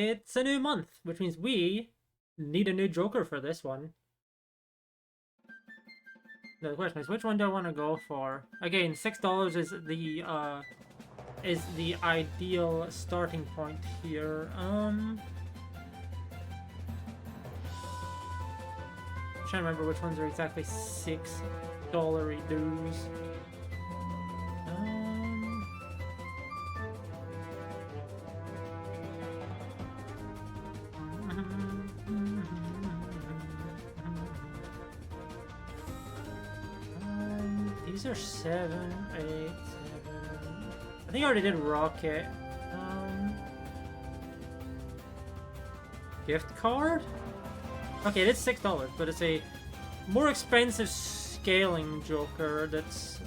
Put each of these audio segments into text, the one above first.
it's a new month, which means we need a new Joker for this one. The question is, which one do I want to go for? Again, $6 is the ideal starting point here. Trying to remember which ones are exactly $6 dues. These are 7, 8, 7. I think I already did Rocket. Gift card? Okay, it is $6, but it's a more expensive scaling Joker that's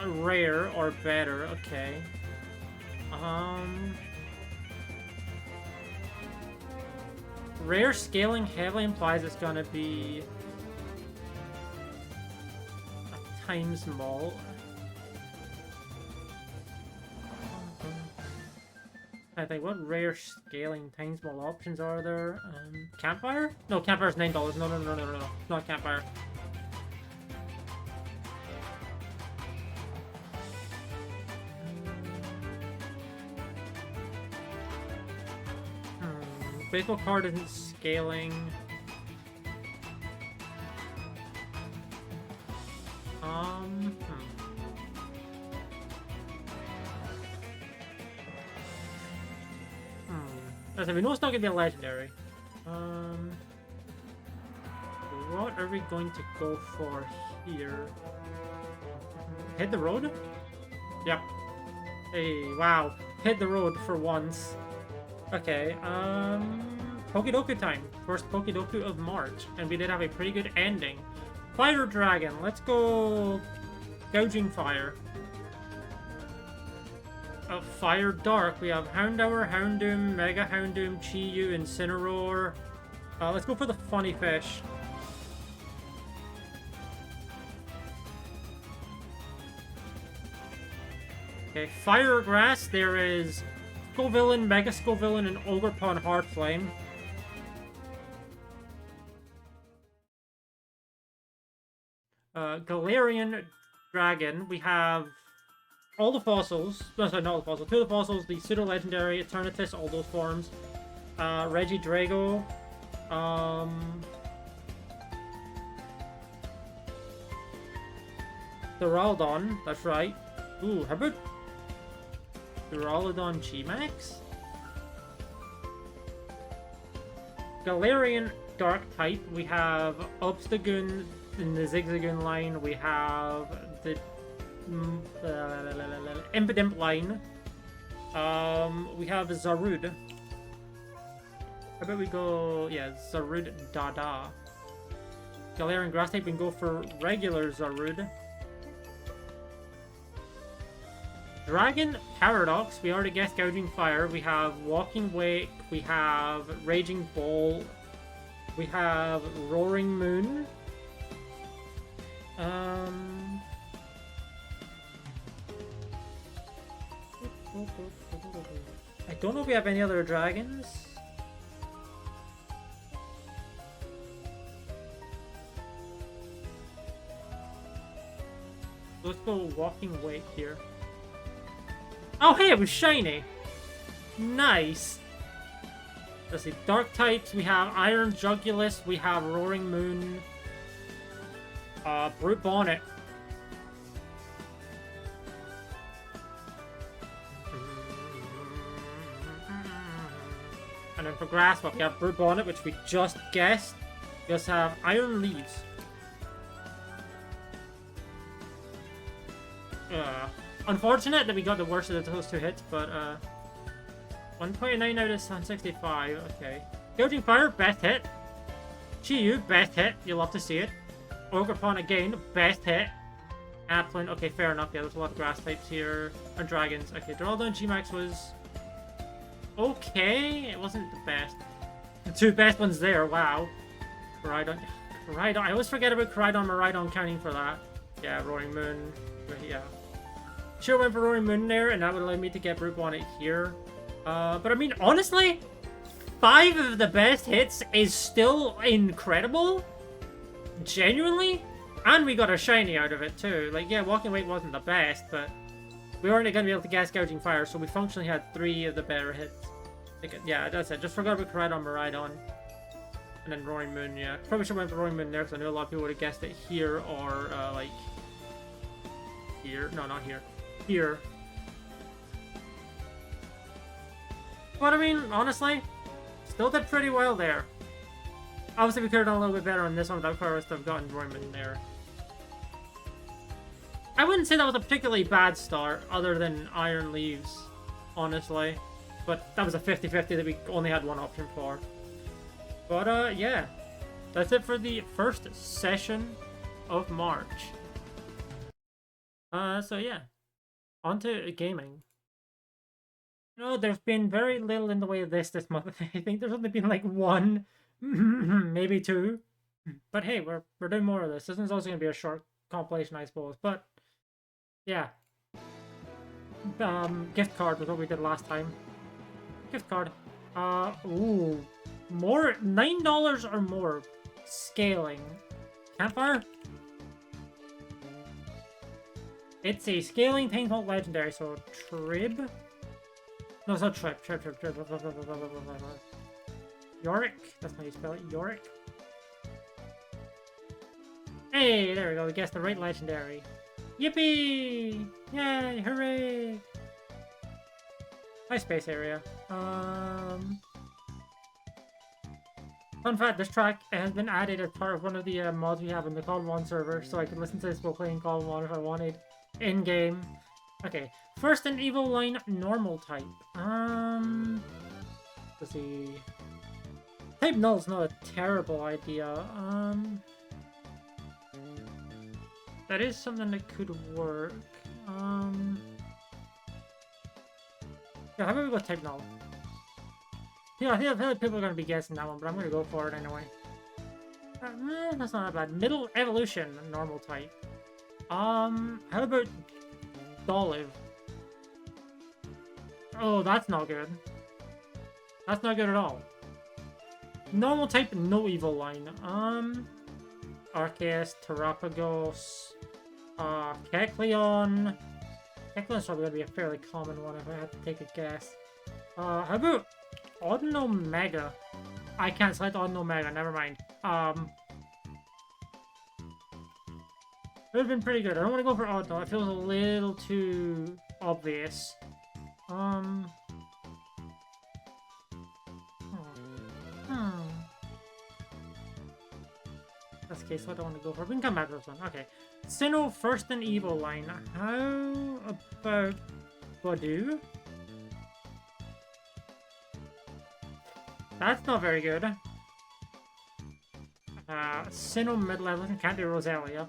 rare or better. Okay. Rare scaling heavily implies it's gonna be a times mall. I think, what rare scaling times mall options are there? Campfire? No, Campfire's $9. No. Not Campfire. Baseball card isn't scaling. We know it's not gonna be a legendary. What are we going to go for here? Hit the road? Yep. Hey, wow. Hit the road for once. Okay, PokéDoku time. First PokéDoku of March. And we did have a pretty good ending. Fire Dragon. Let's go Gouging Fire. Fire Dark. We have Houndour, Houndoom, Mega Houndoom, Chi-Yu, Incineroar. Let's go for the Funny Fish. Okay, Fire Grass. There is Scovillain, Mega Scovillain, and Ogerpon Heartflame. Galarian Dragon. We have all the fossils. No, sorry, not all the fossils. 2 of the fossils, the Pseudo Legendary, Eternatus, all those forms. Regidrago. Duraludon, that's right. Ooh, how about Duraludon G-Max? Galarian Dark type. We have Obstagoon in the Zigzagoon line. We have the Impidimp line. We have Zarude. How about we go, yeah, Zarude Dada. Galarian Grass type, we can go for regular Zarude. Dragon Paradox, we already guessed Gouging Fire. We have Walking Wake. We have Raging Ball. We have Roaring Moon. I don't know if we have any other dragons. Let's go Walking Wake here. Oh, hey, it was shiny. Nice. Let's see. Dark types. We have Iron Jugulus. We have Roaring Moon. Brute Bonnet. And then for grass, we have Brute Bonnet, which we just guessed. We also have Iron Leaves. Unfortunate that we got the worst of those 2 hits, but 129 out of 165. Okay. Gouging Fire, best hit. Chi-Yu, best hit. You'll love to see it. Ogerpon again, best hit. Applin, okay, fair enough. Yeah, there's a lot of grass types here. And dragons. Okay, Duraludon G-Max was okay. It wasn't the best. The 2 best ones there, wow. Koraidon. I always forget about Koraidon, Miraidon counting for that. Yeah, Roaring Moon. Yeah. Sure went for Roaring Moon there, and that would allow me to get Brute Bonnet here. But I mean, honestly, 5 of the best hits is still incredible. Genuinely. And we got a shiny out of it too. Like, yeah, Walking Weight wasn't the best, but we weren't going to be able to gas Gouging Fire, so we functionally had 3 of the better hits. Like, yeah, that's it. Just forgot about Koraidon, Miraidon. And then Roaring Moon, yeah. Probably should have went for Roaring Moon there, because I know a lot of people would have guessed it here or, like... here. No, not here. Here. But, I mean, honestly, still did pretty well there. Obviously, we could have done a little bit better on this one without Forest have gotten Roaring Moon there. I wouldn't say that was a particularly bad start, other than Iron Leaves, honestly. But that was a 50-50 that we only had one option for. But, yeah. That's it for the first session of March. So yeah. On to gaming. You know, there's been very little in the way of this month. I think there's only been like 1, maybe 2. But hey, we're doing more of this. This one's also going to be a short compilation, I suppose. But, yeah. Gift card was what we did last time. Gift card. Ooh. More, $9 or more. Scaling. Campfire? It's a scaling Painful Legendary, so Trib? No, it's not Trib. Trib. Yorick? That's how you spell it. Yorick? Hey, there we go. We guessed the right legendary. Yippee! Yay! Hooray! Nice space area. Fun fact, this track has been added as part of one of the mods we have in the Call 1 server, so I could listen to this while playing Call 1 if I wanted. In-game. Okay. First and Evil line, normal type. Let's see. Type null's not a terrible idea. That is something that could work. Yeah, how about we go type null? Yeah, I feel like people are going to be guessing that one, but I'm going to go for it anyway. That's not that bad. Middle evolution, normal type. How about Dolive? Oh, that's not good. That's not good at all. Normal type, no evil line. Arceus, Terapagos, Kecleon. Kecleon's probably going to be a fairly common one if I had to take a guess. How about Oddinomega? I can't select Oddinomega, never mind. It would have been pretty good. I don't want to go for Odd though. It feels a little too obvious. That's the case, what I don't want to go for. We can come back to this one. Okay. Sinnoh first and evil line. How about Badu? That's not very good. Sinnoh mid-level can't do Roselia.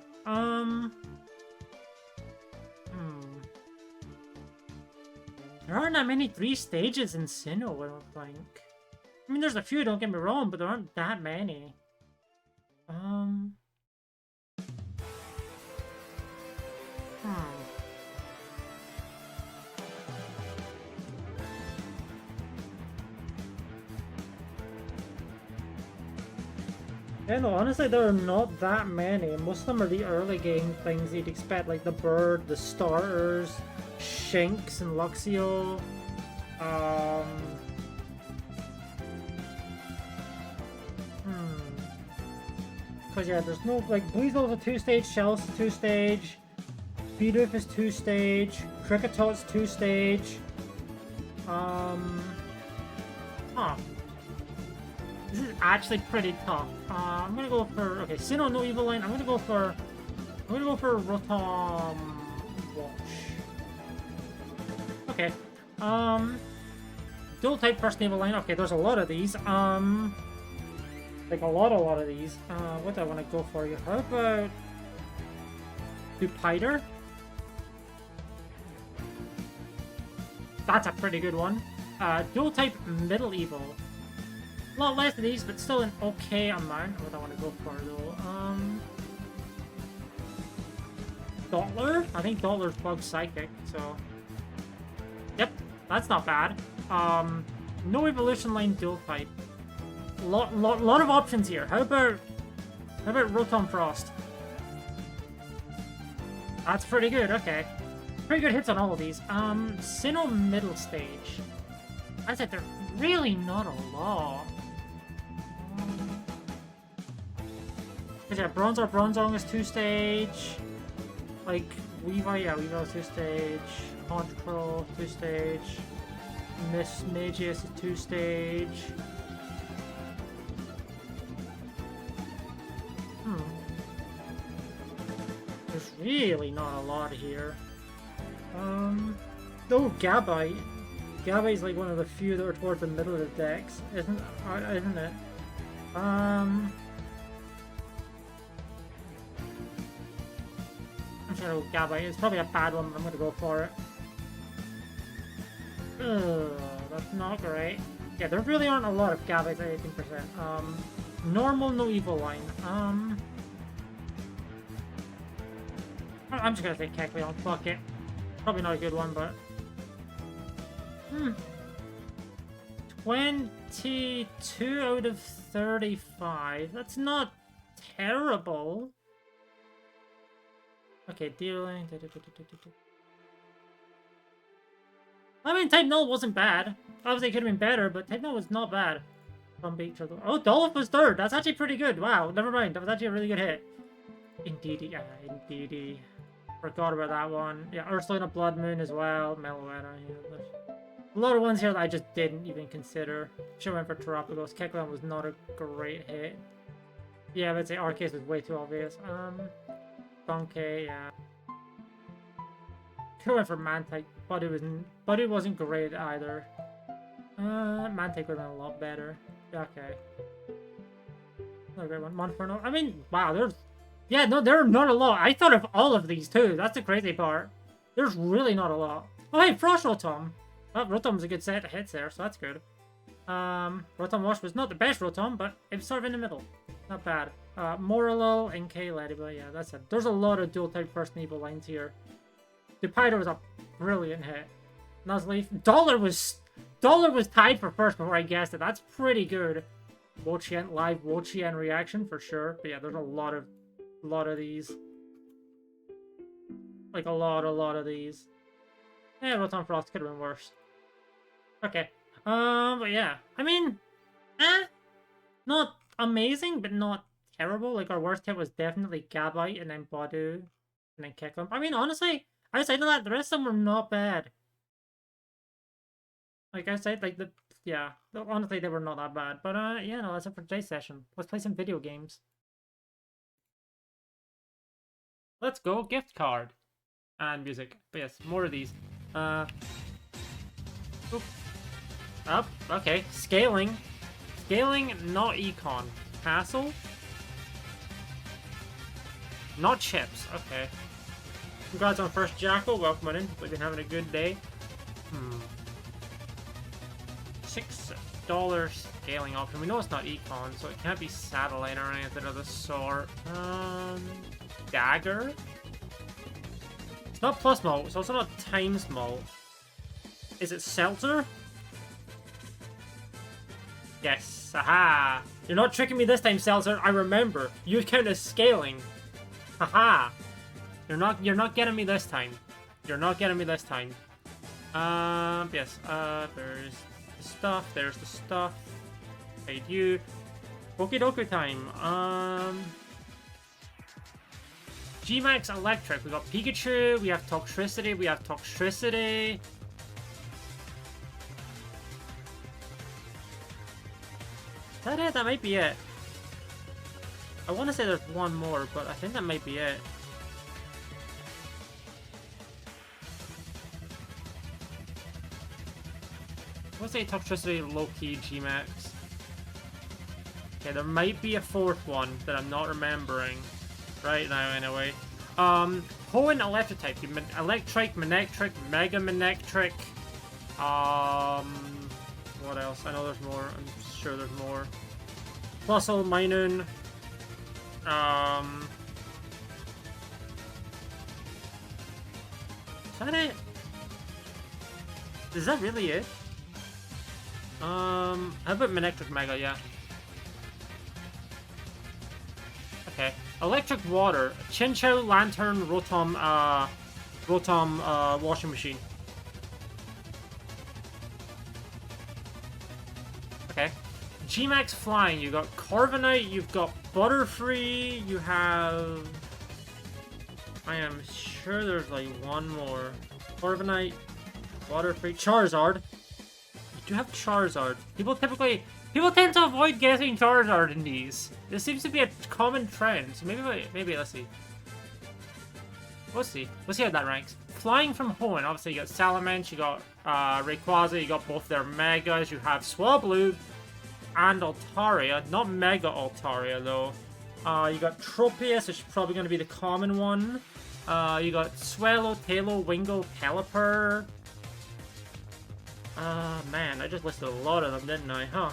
There aren't that many 3 stages in Sinnoh, I don't think. I mean, there's a few, don't get me wrong, but there aren't that many. Yeah, no, honestly, there are not that many. Most of them are the early game things you'd expect, like the bird, the starters, Shinx and Luxio. Because, yeah, there's no, like, Weasel's a 2-stage, Shell's a 2-stage, Bidoof is 2-stage, Kricketot's 2-stage. This is actually pretty tough. I'm gonna go for, okay, Sinnoh, no evil line. I'm gonna go for Rotom Wash. Okay. Dual type first evil line. Okay, there's a lot of these. Like a lot of these. What do I want to go for you? How about Dupiter? That's a pretty good one. Dual type middle evil. A lot less of these, but still an okay amount. What I want to go for though. Dottler? I think Dottler's bug psychic, so. Yep, that's not bad. No evolution line dual type. Lot of options here. How about Rotom Frost? That's pretty good, okay. Pretty good hits on all of these. Sinnoh middle stage. I said they're really not a lot. Cause yeah, Bronzong is 2-stage. Like, Weavile, yeah, Weavile's 2-stage. Control, 2-stage. Miss Magius is 2-stage. There's really not a lot here. Oh, Gabite. Gabite's like one of the few that are towards the middle of the decks, isn't it? I'm trying to go Gabite. It's probably a bad one, but I'm gonna go for it. Ugh, that's not great. Yeah, there really aren't a lot of Gabites at 18%. Normal, no evil line. I'm just gonna say Kecleon, fuck it. Probably not a good one, but... 22 out of 35. That's not terrible. Okay, dealing... I mean, Type Null wasn't bad. Obviously, it could have been better, but Type Null was not bad. From Beak to the... Oh, Dolph was third. That's actually pretty good. Wow, never mind. That was actually a really good hit. Indeedy, yeah, indeedy. Forgot about that one. Yeah, Ursulina Blood Moon as well. Meloetta. Yeah, a lot of ones here that I just didn't even consider. Should have went for Terapagos. Kecleon was not a great hit. Yeah, I would say Arceus was way too obvious. Donkey, yeah. Could have went for Mantike, but it wasn't great either. Mantike would have been a lot better. Yeah, okay. Not a great one. Monferno. I mean, wow, there's... Yeah, no, there are not a lot. I thought of all of these too. That's the crazy part. There's really not a lot. Oh, hey, Frost Rotom. Well, Rotom's a good set of hits there, so that's good. Rotom Wash was not the best Rotom, but it was sort of in the middle. Not bad. Moralo and K-Ladybug, yeah, that's it. There's a lot of dual-type first and evil lines here. Dupaido was a brilliant hit. Nuzleaf. Dollar was tied for first before I guessed it. That's pretty good. Wochien, live Wochien reaction for sure. But yeah, there's a lot of these. Like a lot of these. Yeah, Rotom Frost could have been worse. Okay. But yeah. I mean, not amazing, but not terrible. Like, our worst hit was definitely Gabite, and then Badu, and then Kecleon. I mean, honestly, outside of that, the rest of them were not bad. Like I said, like, yeah, honestly, they were not that bad. But, yeah, no, that's it for today's session. Let's play some video games. Let's go, gift card. And music. But yes, more of these. Oop. Up, okay. Scaling. Scaling, not Econ. Castle. Not Chips, okay. Congrats on first Jackal, welcome on in. We've been having a good day. $6 scaling option. We know it's not Econ, so it can't be Satellite or anything of the sort. Dagger? It's not Plus Mo, it's also not Times Mo. Is it Seltzer? Yes, aha! You're not tricking me this time, Seltzer. I remember. You count as scaling. Haha! You're not getting me this time. You're not getting me this time. Yes, there's the stuff, there's the stuff. Paid you. PokéDoku time. G-Max Electric. We got Pikachu, we have Toxtricity, we have Toxtricity. Is that it? That might be it. I want to say there's one more, but I think that might be it. Let's say Toxtricity, low-key, G-Max. Okay, there might be a fourth one that I'm not remembering right now, anyway. Hoenn Electric type. Electric, Manectric, Mega Manectric. What else? I know there's more. I'm sure there's more. Plusle, Minun. Is that it? Is that really it? How about Manectric Mega? Yeah. Okay. Electric Water. Chinchou, Lantern, Rotom, Washing Machine. Okay. G-Max Flying. You got Corviknight, you've got Butterfree, you have... I am sure there's like one more. Corviknight, Butterfree, Charizard. You do have Charizard. People tend to avoid guessing Charizard in these. This seems to be a common trend. So maybe let's see. We'll see how that ranks. Flying from Hoenn. Obviously, you got Salamence, you got Rayquaza, you got both their Megas. You have Swablu and Altaria. Not Mega Altaria, though. You got Tropius, which is probably going to be the common one. You got Swellow, Taillow, Wingull, Pelipper. Man, I just listed a lot of them, didn't I? Huh.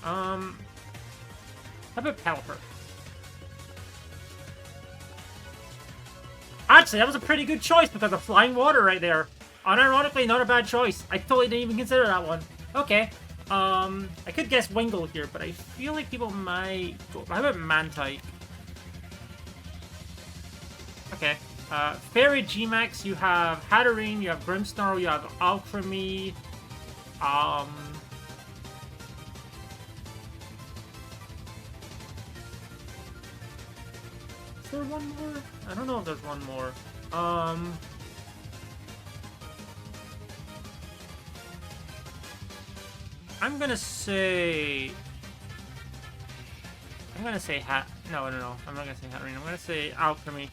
How about Pelipper? Actually, that was a pretty good choice because of Flying Water right there. Unironically, not a bad choice. I totally didn't even consider that one. Okay. I could guess Wingull here, but I feel like people might go... How about Mantike? Okay. Fairy G-Max, you have Hatterene, you have Grimmsnarl, you have Alcremie. Is there one more? I don't know if there's one more. I'm gonna say No, I'm not gonna say Hatterene. I'm gonna say Alcremie.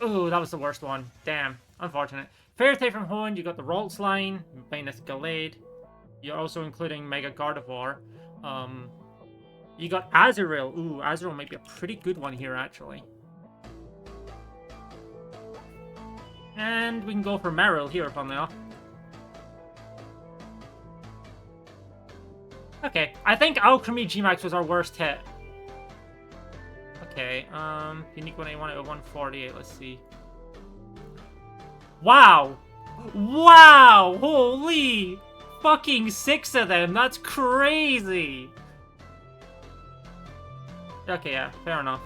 Ooh, that was the worst one. Damn. Unfortunate. Fairy-type from Hoenn, you got the Ralts line, minus Gallade. You're also including Mega Gardevoir. You got Azurill. Ooh, Azurill might be a pretty good one here, actually. And we can go for Marill here, funnily enough. Okay, I think Alcremie G-Max was our worst hit. Okay, unique 181 out of 148, let's see. Wow! Wow! Holy fucking 6 of them, that's crazy! Okay, yeah, fair enough.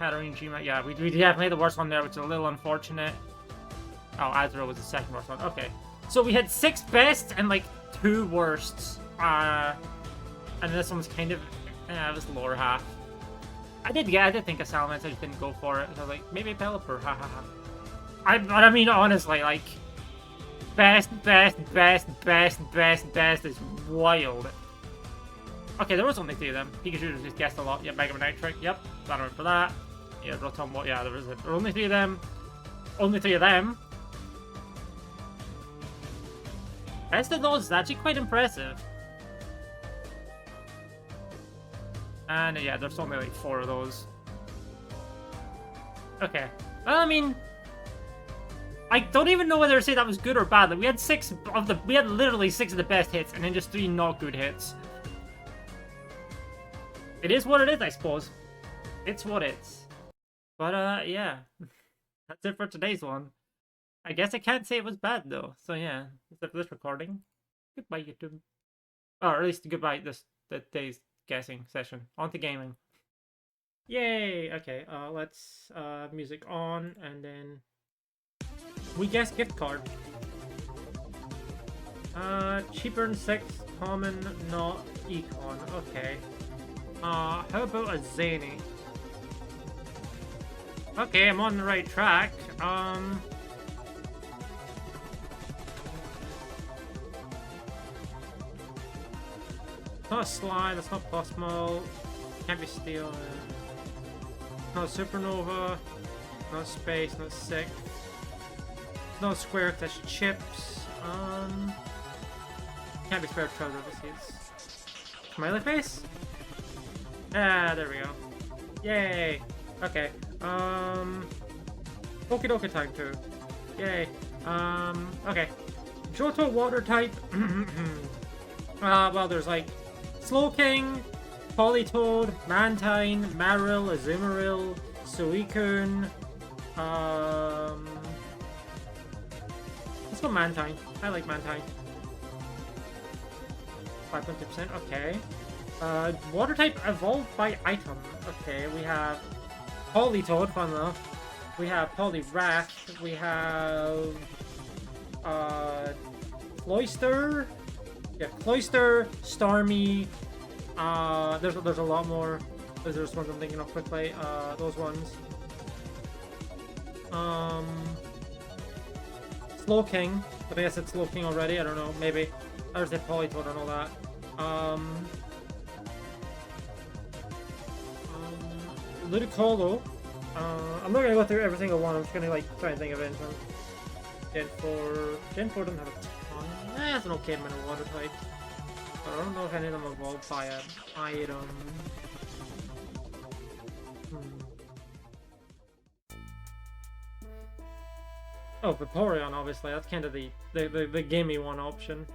Hatterene G-Max, yeah, we definitely had the worst one there, which is a little unfortunate. Oh, Azurill was the second worst one, okay. So we had 6 best and like 2 worsts. And this one's kind of... it was the lower half. I did think of Salamence, I just didn't go for it. I was like, maybe Pelipper, hahaha. I mean, honestly, like... Best is wild. Okay, there was only 3 of them. Pikachu just guessed a lot. Yeah, Mega Manectric, yep. Got him for that. Yeah, Rotom, yeah, there were only 3 of them. Only 3 of them. Best of those is actually quite impressive. And yeah, there's only like 4 of those. Okay. Well, I mean, I don't even know whether to say that was good or bad. Like, we had literally 6 of the best hits, and then just 3 not good hits. It is what it is, I suppose. It's what it's. But yeah, that's it for today's one. I guess I can't say it was bad though. So yeah, that's it for this recording. Goodbye, YouTube. Or at least goodbye the day's guessing session. On to gaming. Yay! Okay, let's music on, and then we guess gift card. Cheaper than 6, common, not econ. Okay. How about a Zany? Okay, I'm on the right track. It's not a Slime, it's not Plusmo, can't be Steel. Not Supernova, not Space, not Sick. Not Square, that's Chips. Can't be Square Treasure, obviously it's Smiley Face? Ah, there we go. Yay! Okay. PokéDoku time too. Yay. Okay. Johto water type. Well, there's like Slowking, Politoed, Mantine, Marill, Azumarill, Suicune. Let's go Mantine. I like Mantine. 5.2%, okay. Water type evolved by item. Okay, we have Politoed, fun enough. We have Poliwrath. We have Cloyster. Yeah, Cloyster, Starmie. There's a lot more. There's just ones I'm thinking of quickly. Those ones. Slowking. I think I said Slowking already. I don't know. Maybe. I just said Politoed and all that. Ludicolo. I'm not gonna go through every single one. I'm just gonna like try and think of it. Gen 4. Gen 4 doesn't have a ton. That's an okay amount of water type. But I don't know if any of them evolved by an item. Oh, Vaporeon, obviously. That's kind of the gimme one option.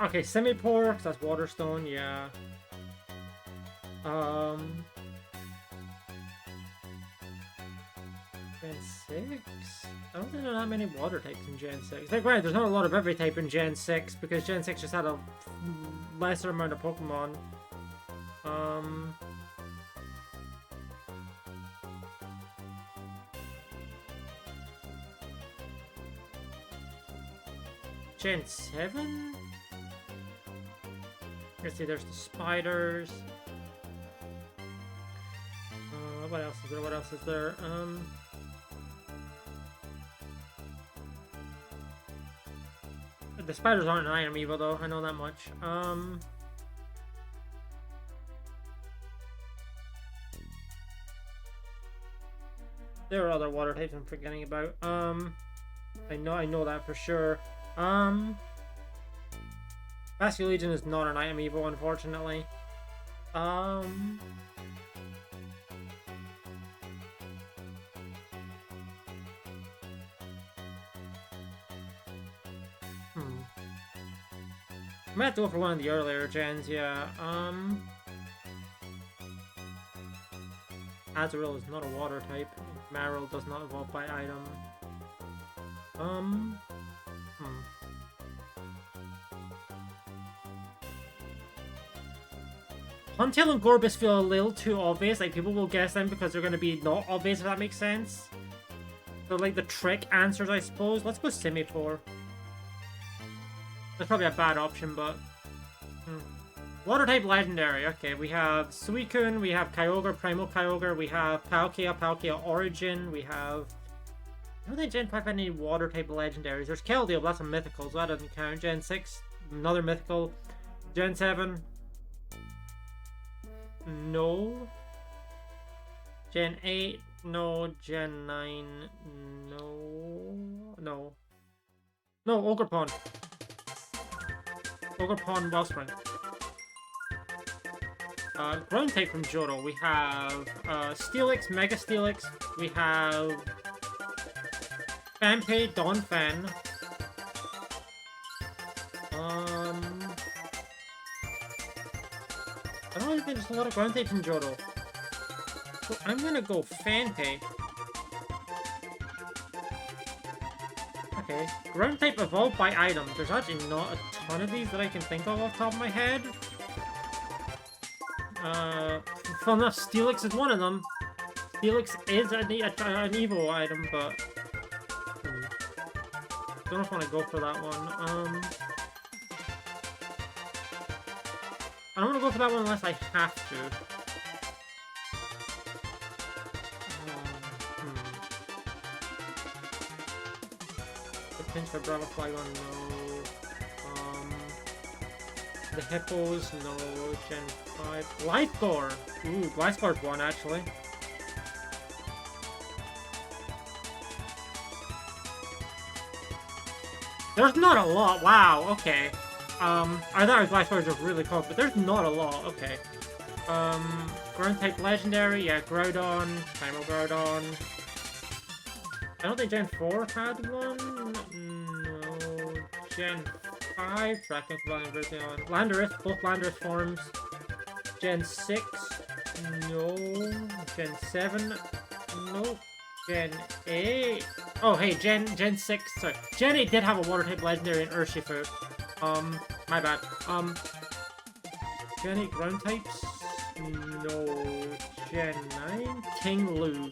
Okay, Simipour, because that's Waterstone, yeah. Gen 6? I don't think there are that many water types in Gen 6. Like, right, there's not a lot of every type in Gen 6, because Gen 6 just had a lesser amount of Pokemon. Gen 7? Let's see, there's the spiders. What else is there? What else is there? The spiders aren't an item evo though, I know that much. There are other water types I'm forgetting about. I know that for sure. Basculegion is not an item evo, unfortunately. I might have to go for one of the earlier gens, yeah. Azurill is not a water type. Marill does not evolve by item. Huntail and Gorbis feel a little too obvious. Like, people will guess them because they're going to be not obvious, if that makes sense. They're like the trick answers, I suppose. Let's go Simipour. That's probably a bad option, but... Water type legendary. Okay, we have Suicune, we have Kyogre, Primal Kyogre, we have Palkia, Palkia Origin, we have... I don't think Gen 5 had any water type legendaries. There's Keldeo, but that's a mythical, so that doesn't count. Gen 6, another mythical. Gen 7... No. Gen 8, no. Gen 9, no. No. No, Ogerpon. Ogerpon Wellspring. Ground type from Johto. We have Steelix, Mega Steelix. We have Fanpei, Donphan. I don't think there's a lot of ground types from Johto. So I'm gonna go Fanpei. Okay. Ground type evolved by item. There's actually not a ton of these that I can think of off the top of my head. Fun enough, Steelix is one of them. Steelix is an Evo item, but... don't know if I want to go for that one. I don't want to go for that one unless I have to. The pinch for Bravafly one, no. The Hippos, no. Gen 5. Glythor! Ooh, Glythor's one, actually. There's not a lot. Wow, okay. I thought Glythors were really close, but there's not a lot. Okay. Ground type legendary, yeah, Groudon, Primal Groudon. I don't think Gen 4 had one. No. Gen 5, Tracking for Valiant Landorus, both Landorus forms. Gen 6, no. Gen 7. No. Gen 8. Oh, hey, Gen 6. Sorry. Gen 8 did have a water type legendary in Urshifu. My bad. Gen 8 ground types? No. Gen 9? King Lu.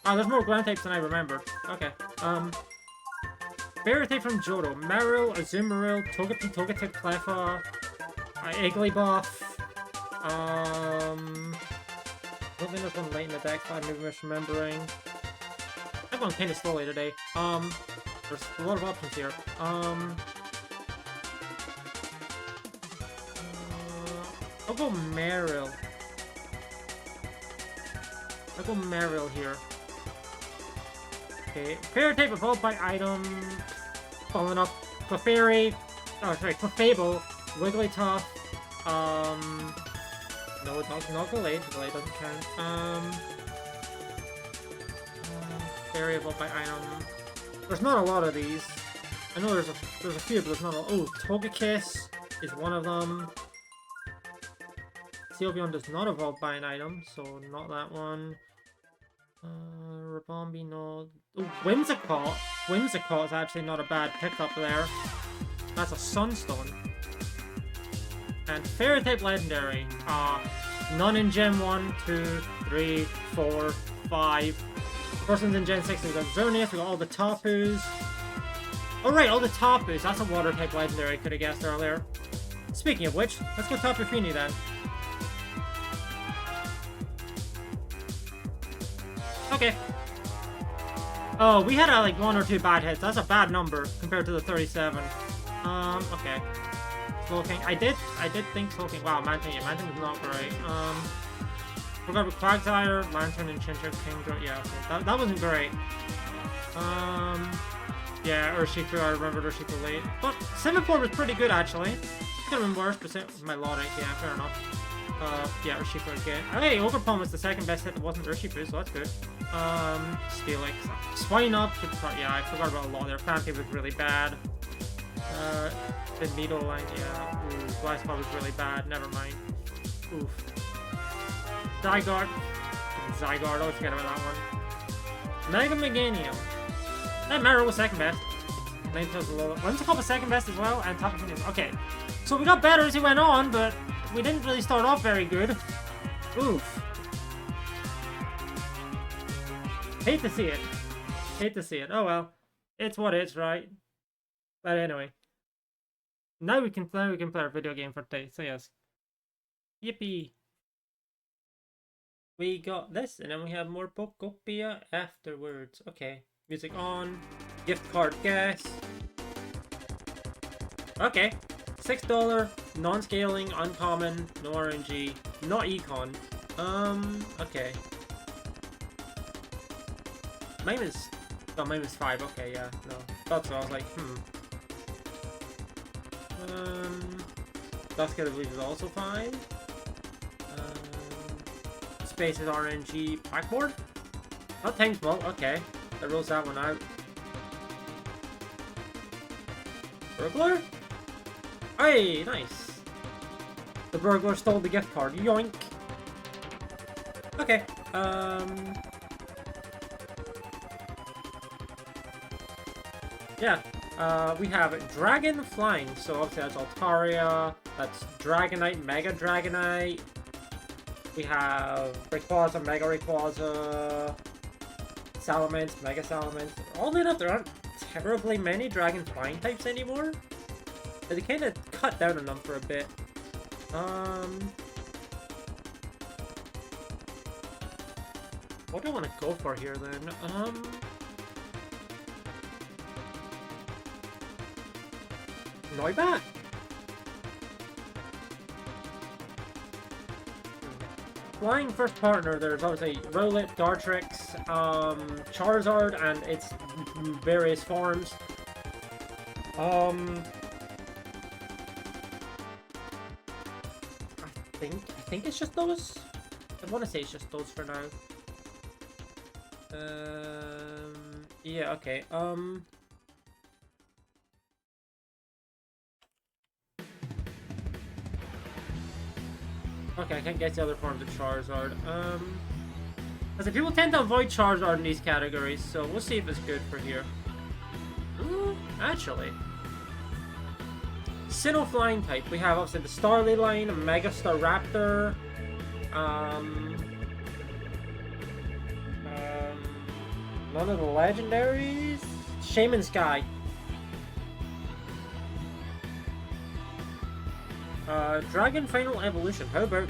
Oh, there's more ground types than I remembered. Okay. Fairy type from Johto. Marill, Azumarill, Togepi, Togetic, Cleffa, Igglybuff. I don't think there's one late in the deck, but I'm maybe misremembering. I've gone kind of slowly today. There's a lot of options here. I'll go Marill. I'll go Marill here. Okay, Fairy type evolved by item. Following up, Clefairy. Oh, sorry, Clefable, Wigglytuff. No, it's not Gallade. Gallade doesn't count. Fairy evolved by item. There's not a lot of these. I know there's a few, but there's not a lot. Oh, Togekiss is one of them. Sylveon does not evolve by an item, so not that one. Rabombi, no. Oh, Whimsicott. Whimsicott is actually not a bad pickup there. That's a Sunstone. And Fairy type legendary. None in Gen 1, 2, 3, 4, 5. First one's in Gen 6, we've got Xerneas, we've got all the Tapus. Oh right, all the Tapus. That's a water type legendary I could have guessed earlier. Speaking of which, let's go Tapu Fini then. Okay. Oh, we had like 1 or 2 bad hits. That's a bad number compared to the 37. Okay. Slowking. I did think Slowking. Wow, Mantine. Yeah, Mantine was not great. Forgot about Quagsire, Lantern, and Chinchou, Kingdra. Yeah, okay. That wasn't great. Yeah, Urshifu. I remembered Urshifu late. But Simipour was pretty good actually. Could have been worse, but my Logic. Yeah, fair enough. Yeah, Urshifu again. Hey, Ogerpon was the second best hit that wasn't Urshifu, so that's good. Steelix. Swinub. Yeah, I forgot about a lot there. Phanpy was really bad. The Needle Line, yeah. Ooh, Gliscor was really bad. Never mind. Oof. Zygarde. Zygarde, always forget about that one. Mega Meganium. That Marill was second best. Ninetales was low. Whimsicott was second best as well, and Tapu Fini. Okay. So we got better as he went on, but we didn't really start off very good. Oof. Hate to see it. Hate to see it. Oh well. It's what it's, right? But anyway. Now we can play our video game for today. So yes. Yippee. We got this, and then we have more Pokopia afterwards. Okay. Music on. Gift card guess. Okay. $6, non-scaling, uncommon, no RNG, not econ. Okay. Mine is 5, okay, yeah, no. Thought so, I was like, Dusk I believe is also 5. Space is RNG, Blackboard? Oh, Tank Smoke, okay. That rules that one out. Burglar? Hey, nice. The burglar stole the gift card. Yoink. Okay. Yeah. We have Dragon Flying. So obviously that's Altaria. That's Dragonite, Mega Dragonite. We have Rayquaza, Mega Rayquaza. Salamence, Mega Salamence. Oddly enough, there aren't terribly many Dragon Flying types anymore. They kind of cut down on them for a bit. What do I want to go for here then? Noibat? Flying first partner, there's obviously Rowlet, Dartrix, Charizard, and its various forms. I think it's just those. I want to say it's just those for now. Yeah, okay. Okay, I can't get the other forms of Charizard. I said, people tend to avoid Charizard in these categories, so we'll see if it's good for here. Ooh, actually. Sinnoh Flying type. We have obviously the Starly line, Mega Staraptor, none of the legendaries. Shaman Sky. Dragon Final Evolution. How about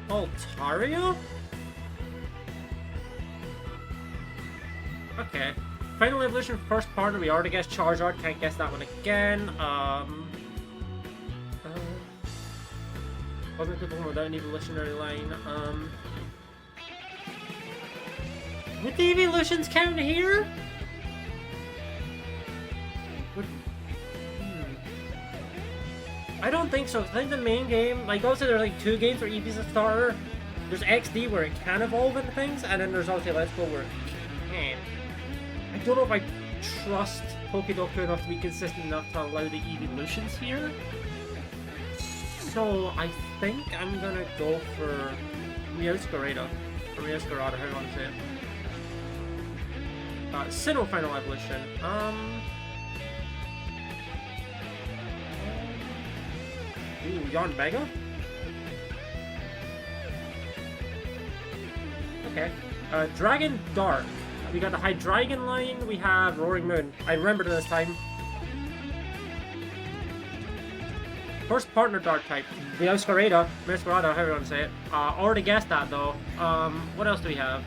Altaria? Okay. Final Evolution first partner, we already guessed Charizard, can't guess that one again. Wasn't the one without an evolutionary line. Would the evolutions count here? I don't think so. I think the main game, like also there's like 2 games where Eevee's a starter. There's XD where it can evolve into things, and then there's also Let's Go where it can. I don't know if I trust PokéDoku enough to be consistent enough to allow the evolutions here. So I think I'm gonna go for Meowscarada. Or Meowscarada, how do you want to say it? Sinnoh Final Evolution. Ooh, Yarn Mega? Okay. Dragon Dark. We got the Hydreigon line, we have Roaring Moon. I remembered this time. First partner Dark type. Meowscarada, however you want to say it. Already guessed that though. What else do we have?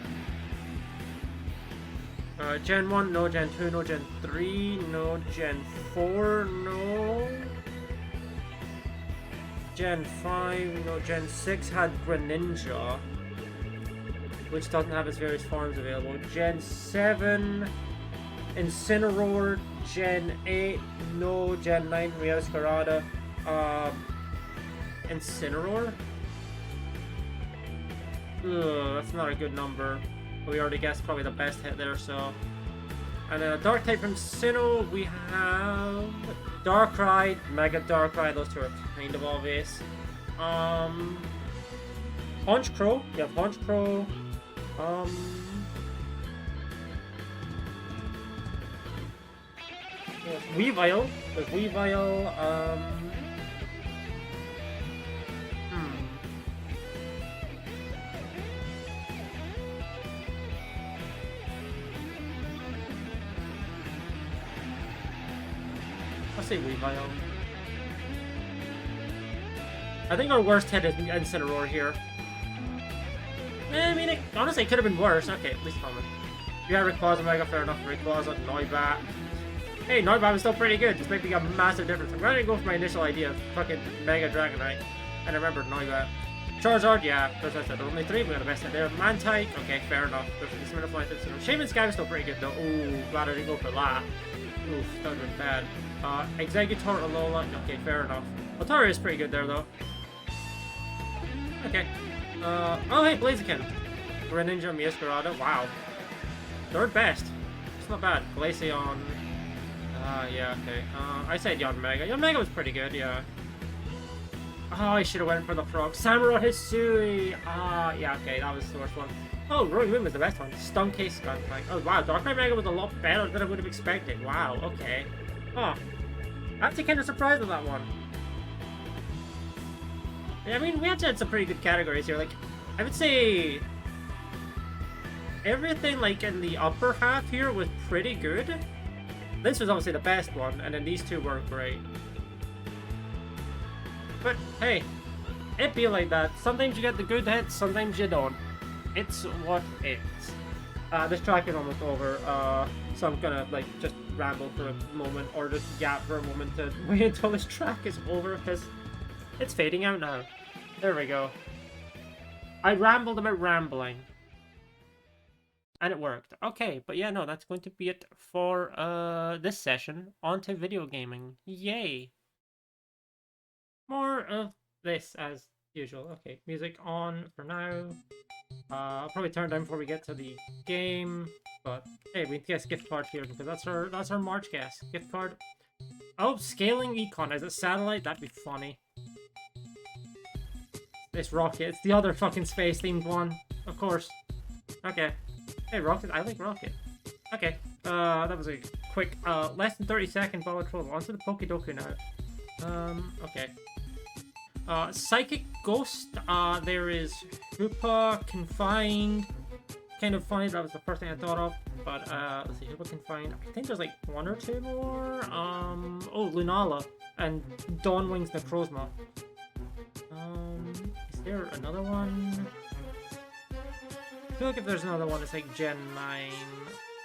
Gen 1, no. Gen 2, no. Gen 3, no. Gen 4, no. Gen 5, no. Gen 6 had Greninja, which doesn't have its various forms available. Gen 7, Incineroar. Gen 8, no. Gen 9, Meowscarada. Incineroar? Ugh, that's not a good number. But we already guessed probably the best hit there, so... And then a Dark type from Sinnoh, we have... Darkrai, Mega Darkrai, those two are kind of obvious. Honchkrow, you have Honchkrow. Weavile, there's Weavile, I'll say Weavile. I think our worst hit is Incineroar here. I mean, it honestly could have been worse. Okay, at least common. You have Rayquaza, Mega, fair enough. Rayquaza, Noibat. Hey, Noibat was still pretty good. This might be a massive difference. I'm going to go for my initial idea of fucking Mega Dragonite. And I remembered Noibat. Charizard, yeah, there's only 3. We got the best hit there. Mantike, okay, fair enough. There's a decent amount of flight. Shaman Sky was still pretty good though. Ooh, glad I didn't go for that. Oof, that would have been bad. Exeggutor, Alola, okay, fair enough. Altaria is pretty good there though. Okay. Oh hey, Blaziken. Greninja, Meowscarada, wow. 3rd best. It's not bad. Glaceon. Yeah, okay. I said Yanmega. Yanmega was pretty good, yeah. Oh, I should have went for the frog. Samurott Hisui! Yeah, okay, that was the worst one. Oh, Roaring Moon was the best one. Stunky Skuntank. Oh, wow, Darkrai Mega was a lot better than I would have expected. Wow, okay. Oh. I'm actually kind of surprised with that one. I mean, we actually had some pretty good categories here. Like, I would say... everything, like, in the upper half here was pretty good. This was obviously the best one, and then these two weren't great. But, hey, it be like that. Sometimes you get the good hits, sometimes you don't. It's what it's. This track is almost over, so I'm gonna, like, just ramble for a moment, or just gap for a moment to wait until this track is over, because it's fading out now. There we go. I rambled about rambling. And it worked. Okay, but yeah, no, that's going to be it for this session. On to video gaming. Yay! More of this as usual. Okay, music on for now. I'll probably turn it down before we get to the game. But hey, we guess gift card here because that's our March guess. Gift card. Oh, scaling econ. Is it satellite? That'd be funny. It's Rocket. It's the other fucking space-themed one. Of course. Okay. Hey, Rocket. I like Rocket. Okay. That was a quick, less than 30-second Balatrodle. Onto the PokéDoku now. Okay. Psychic Ghost. There is Hoopa, Confined. Kind of funny, that was the first thing I thought of. But, let's see, Hoopa, Confined. I think there's like one or two more. Oh, Lunala. And Dawnwing's Necrozma. Is there another one? I feel like if there's another one, it's like Gen 9.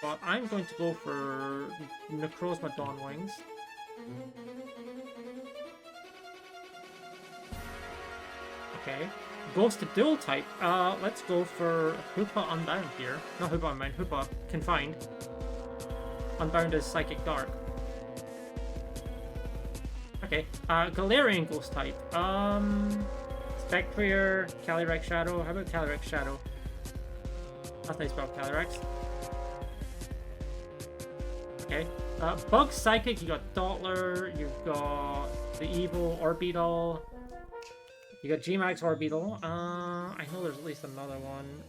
But I'm going to go for Necrozma Dawnwings. Okay. Ghost Dual type. Let's go for Hoopa Unbound here. Not Hoopa Unbound, Hoopa Confined. Unbound is Psychic Dark. Okay. Galarian Ghost type. Spectrier, Calyrex Shadow. How about Calyrex Shadow? That's nice about Calyrex. Okay. Bug Psychic, you got Dottler, you've got the Evil Orbeetle. You got G-Max Orbeetle. I know there's at least another one.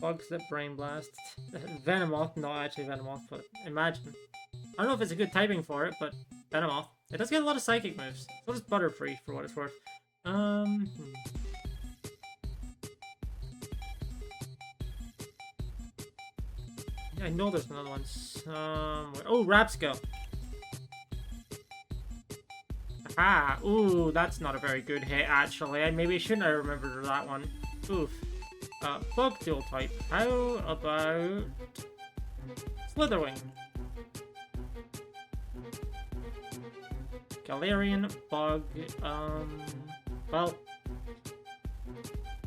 Bugs that Brain Blast. Venomoth, not actually Venomoth, but imagine. I don't know if it's a good typing for it, but Venomoth. It does get a lot of psychic moves. So does Butterfree, for what it's worth. Yeah, I know there's another one somewhere. Oh, Rapsco. Ah, ooh, that's not a very good hit, actually. Maybe I shouldn't have remembered that one. Oof. Bug dual type. How about Slitherwing? Galarian, Bug, well, how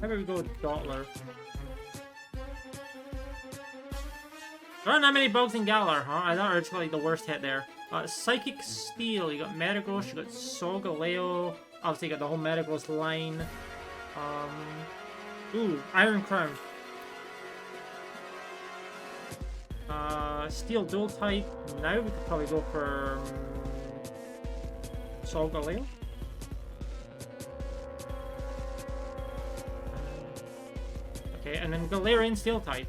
about we go with Dottler? There aren't that many bugs in Galar, huh? I thought it was like the worst hit there. Psychic Steel, you got Metagross, you got Solgaleo, obviously you got the whole Metagross line. Ooh, Iron Crown. Steel Dual type, now we could probably go for Solgaleo. Okay, and then Galarian Steel type.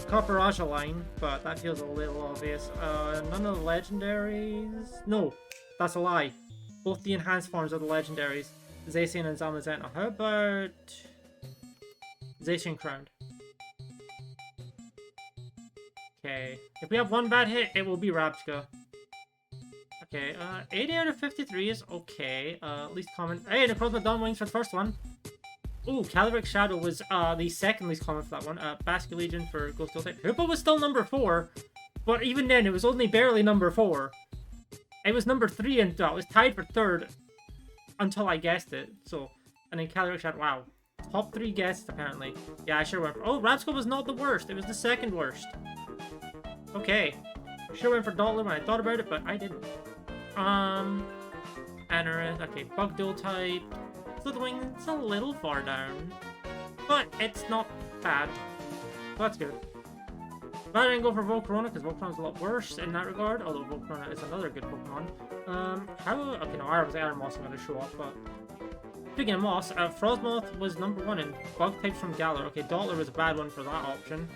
Copperajah line, but that feels a little obvious. None of the legendaries? No, that's a lie. Both the enhanced forms of the legendaries, Zacian and Zamazenta. How about Zacian Crowned? Okay, if we have one bad hit, it will be Rapsca. Okay, 80 out of 53 is okay. At least common. Hey, Necrozma Dawnwings for the first one. Ooh, Calyrex Shadow was the second least common for that one. Basculegion for Ghost Dual type. Hoopa was still number 4, but even then, it was only barely number 4. It was number 3 and it was tied for 3rd until I guessed it. So, and then Calyrex Shadow, wow. Top 3 guesses, apparently. Yeah, I sure went for... Oh, Rapsco was not the worst. It was the second worst. Okay. I sure went for Dottler when I thought about it, but I didn't. Anorith. Okay, Bug Dual type. Slitherwing, it's a little far down, but it's not bad. So that's good. But I didn't go for Volcarona because Volcarona's a lot worse in that regard, although Volcarona is another good Pokemon. Okay, no, Iron Moss I'm going to show off, but speaking of Moss, Frostmoth was number 1 in Bug types from Galar. Okay, Dottler was a bad one for that option.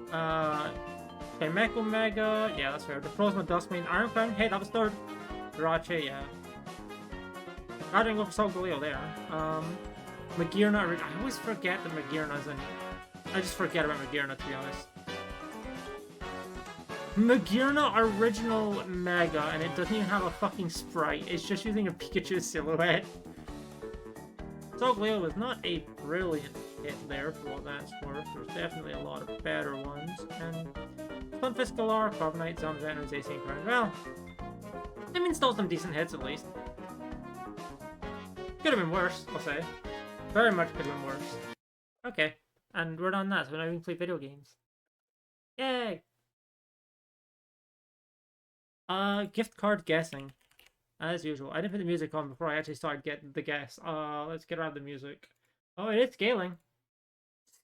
Okay, Mecha Mega, yeah, that's fair. The Frostmoth Dustmane, Iron Crown, hey, that was 3rd. Jirachi, yeah. I didn't go for Solgaleo there. Magearna, I always forget that Magearna's in... I just forget about Magearna, to be honest. Magearna original Mega, and it doesn't even have a fucking sprite. It's just using a Pikachu silhouette. Solgaleo was not a brilliant hit there, for what that's worth. There's definitely a lot of better ones. And Stunfisk, Galar, Carbonite, Zamazenta, and Zacian Crown. Well, I mean, still some decent hits at least. Could have been worse, I'll say. Very much could have been worse. Okay, and we're done that, so now we can play video games. Yay! Gift card guessing. As usual. I didn't put the music on before I actually started getting the guess. Let's get around the music. Oh, it is scaling.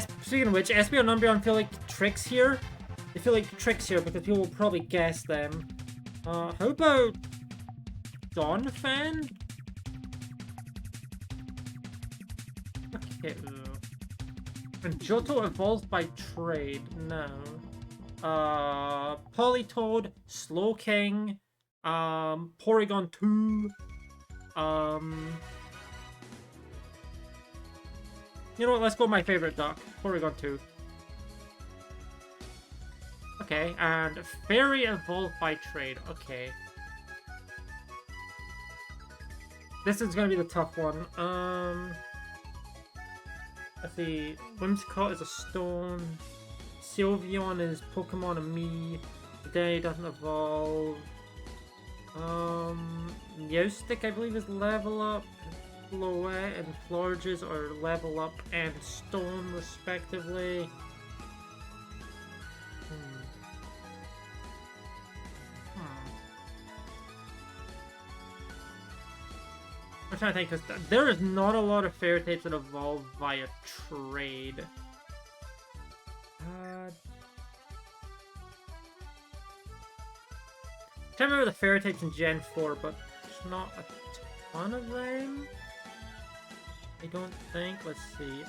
Speaking of which, Espio and Umbreon feel like tricks here. They feel like tricks here because people will probably guess them. How about Donphan? Okay. And Johto evolved by trade. No. Politoed, Slowking, Porygon 2, you know what, let's go with my favorite duck, Porygon 2. Okay, and Fairy evolved by trade, okay. This is gonna be the tough one. Let's see, Whimsicott is a stone, Sylveon is Pokemon and me. Today doesn't evolve. Meowstic I believe is level up. Floette and Florges are level up and stone respectively. I'm trying to think, because there is not a lot of fairy types that evolve via trade. I can't remember the fairy types in Gen 4, but there's not a ton of them. I don't think. Let's see.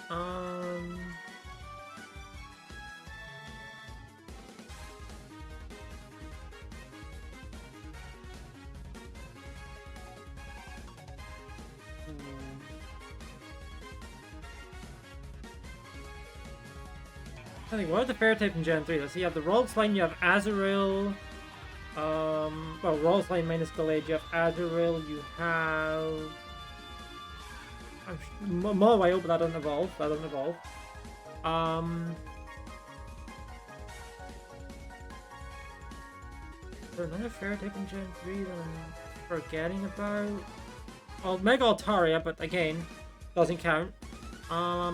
I think, what are the fairy types in Gen 3? Let's see, you have the Royal Slime, you have Azurill. Well, Royal Slime minus Gallade, you have Azurill, you have... Mawile, but that doesn't evolve. That doesn't evolve. Is there another fairy type in Gen 3 that I'm forgetting about? Oh, Mega Altaria, but again, doesn't count. I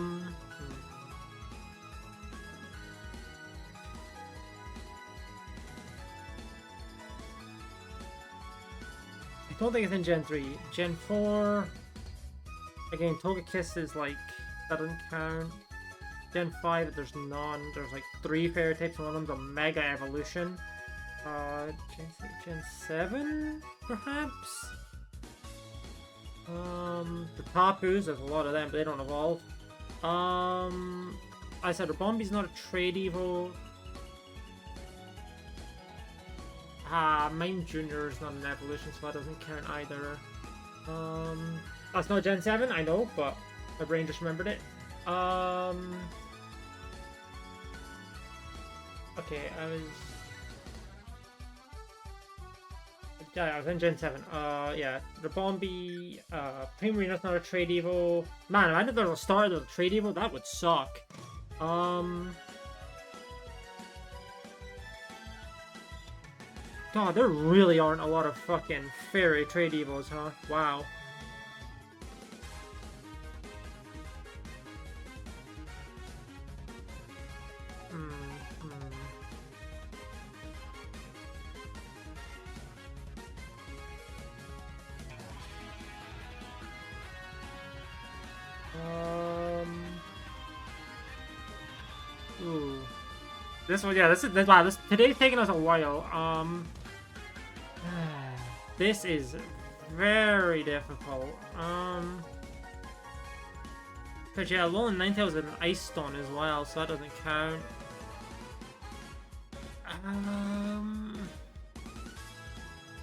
don't think it's in Gen 3. Gen 4... Again, Togekiss is like... That doesn't count. Gen 5, there's none. There's like 3 fairy types, and one of them's a Mega Evolution. Gen 7? Perhaps? The Tapus, there's a lot of them, but they don't evolve. I said Rabombi's not a trade Evo. Mime Jr. is not an evolution, so that doesn't count either. That's not Gen 7, I know, but my brain just remembered it. Okay, I was in Gen 7. Yeah, Rabombi, Primarina's not a trade Evo. Man, imagine if there was a starter with a trade Evo, that would suck. God, there really aren't a lot of fucking fairy trade Evos, huh? Wow. Ooh. This one, yeah, wow, today's taking us a while. This is very difficult. Cause yeah, Alolan Ninetales is an Ice Stone as well, so that doesn't count. I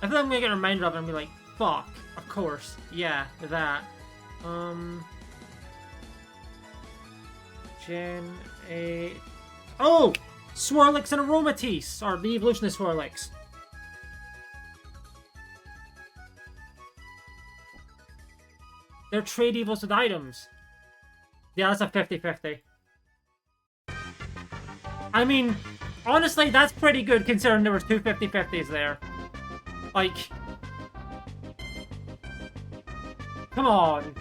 feel like I'm gonna get reminded of it and be like, fuck, of course, yeah, that. Gen 8. Oh! Swirlix and Aromatisse! Or the evolution of Swirlix. They're trade evils with items. Yeah, that's a 50-50. I mean, honestly, that's pretty good considering there was 2 50-50s there. Like... Come on.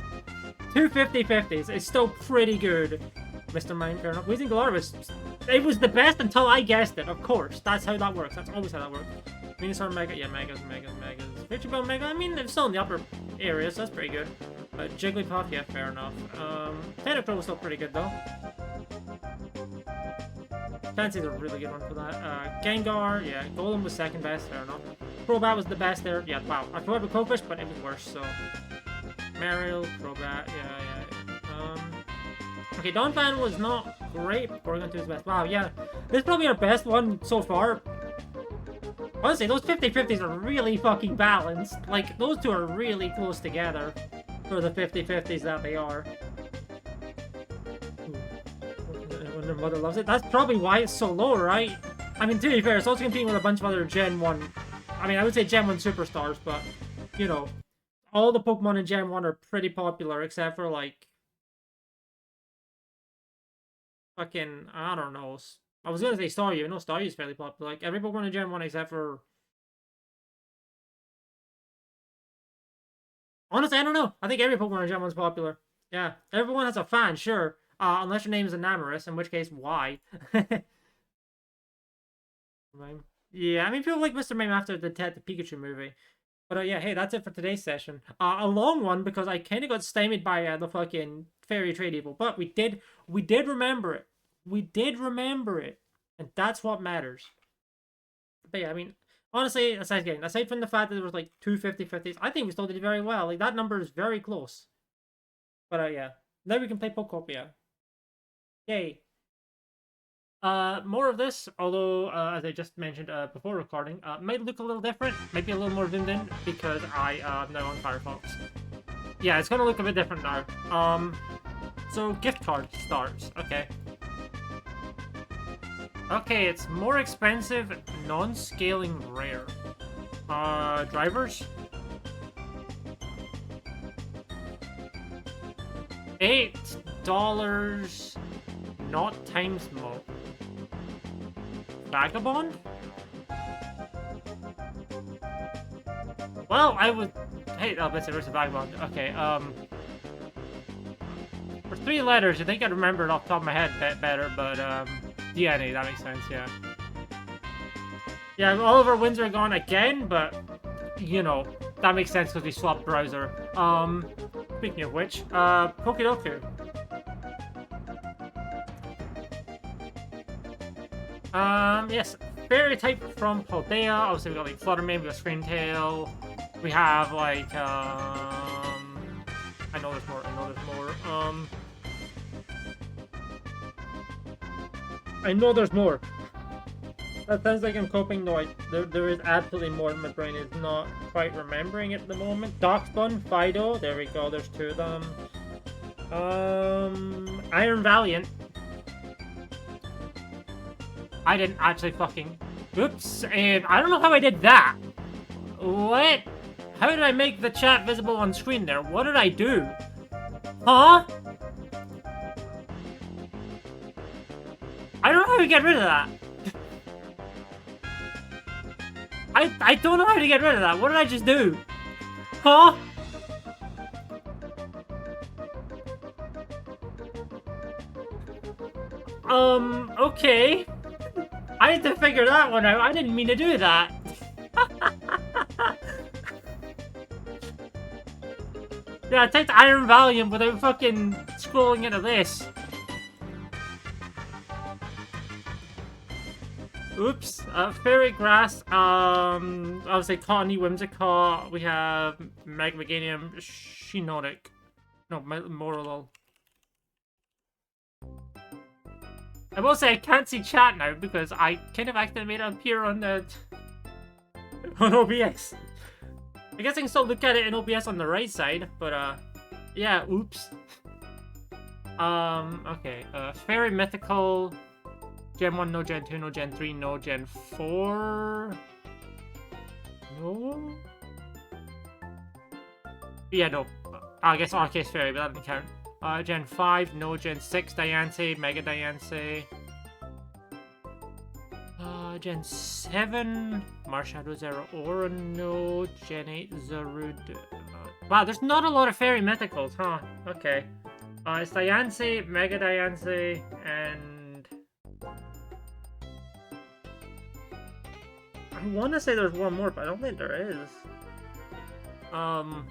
2 50-50s is still pretty good. Mr. Mine, fair enough. Weezing Galarius, it was the best until I guessed it, of course. That's how that works. That's always how that works. Venusaur Mega, yeah, Megas. Victreebel Mega, I mean, it's still in the upper areas, so that's pretty good. Jigglypuff, yeah, fair enough. Balatrodle was still pretty good, though. Fancy's a really good one for that. Gengar, yeah. Golem was second best, fair enough. Crobat was the best there. Yeah, wow. I thought about Copish, but it was worse, so... Marill, Crobat, yeah. Okay, Donphan was not great, but we're going to his best. Wow, yeah. This is probably our best one so far. Honestly, those 50-50s are really fucking balanced. Like, those two are really close together for the 50-50s that they are. When their mother loves it. That's probably why it's so low, right? I mean, to be fair, it's also competing with a bunch of other Gen 1... I mean, I would say Gen 1 superstars, but, you know, all the Pokemon in Gen 1 are pretty popular, except for, like... Fucking, I don't know. I was gonna say Staryu. No, Staryu is fairly popular. Like, every Pokemon in Gen 1 except for... Honestly, I don't know. I think every Pokemon in Gen 1 is popular. Yeah, everyone has a fan, sure. Unless your name is Enamorous, in which case, why? Yeah, I mean, people like Mr. Mime after the Pikachu movie. But yeah, hey, that's it for today's session. A long one because I kind of got stymied by the fucking Fairy Trade Evil. But we did remember it. We did remember it. And that's what matters. But yeah, I mean, honestly, aside from the fact that there was like 50-50s, I think we still did very well. Like, that number is very close. But yeah, now we can play Pokopia. Yay. More of this, although, as I just mentioned before recording, might look a little different, might be a little more zoomed in, because I am now on Firefox. Yeah, it's gonna look a bit different now. So gift card starts, okay. Okay, it's more expensive, non-scaling rare. Drivers? $8, not times more. Vagabond? Well, I would... Hey, oh, that's it, versus Vagabond. Okay, for 3 letters, I think I'd remember it off the top of my head better, but, DNA, that makes sense, yeah. Yeah, all of our wins are gone again, but, you know, that makes sense because we swapped browser. Speaking of which, PokéDoku. Yes, fairy type from Paldea. Obviously, we got like Fluttermane, we got Screamtail. We have like, I know there's more. I know there's more. That sounds like I'm coping. No, there is absolutely more. My brain is not quite remembering at the moment. Darkspun, Fido. There we go. There's 2 of them. Iron Valiant. I didn't actually fucking... Oops, and I don't know how I did that. What? How did I make the chat visible on screen there? What did I do? Huh? I don't know how to get rid of that. I don't know how to get rid of that. What did I just do? Huh? Okay. I had to figure that one out. I didn't mean to do that. Yeah, I typed Iron Valiant without fucking scrolling into this. Oops. Fairy Grass. Obviously Cottony Whimsicott. We have Meganium Shiinotic. No, Morolol. I will say I can't see chat now because I kind of accidentally made it appear on the... on OBS. I guess I can still look at it in OBS on the right side, but yeah, oops. Okay, Fairy Mythical, Gen 1, no Gen 2, no Gen 3, no Gen 4... No? Yeah, no. I guess Arceus Fairy, but that doesn't count. Gen 5, no. Gen 6, Diancie, Mega Diancie. Gen 7, Marshadow Zeraora, no. Gen 8, Zarude. Wow, there's not a lot of Fairy Mythicals, huh? Okay. It's Diancie, Mega Diancie, and... I want to say there's one more, but I don't think there is. I'm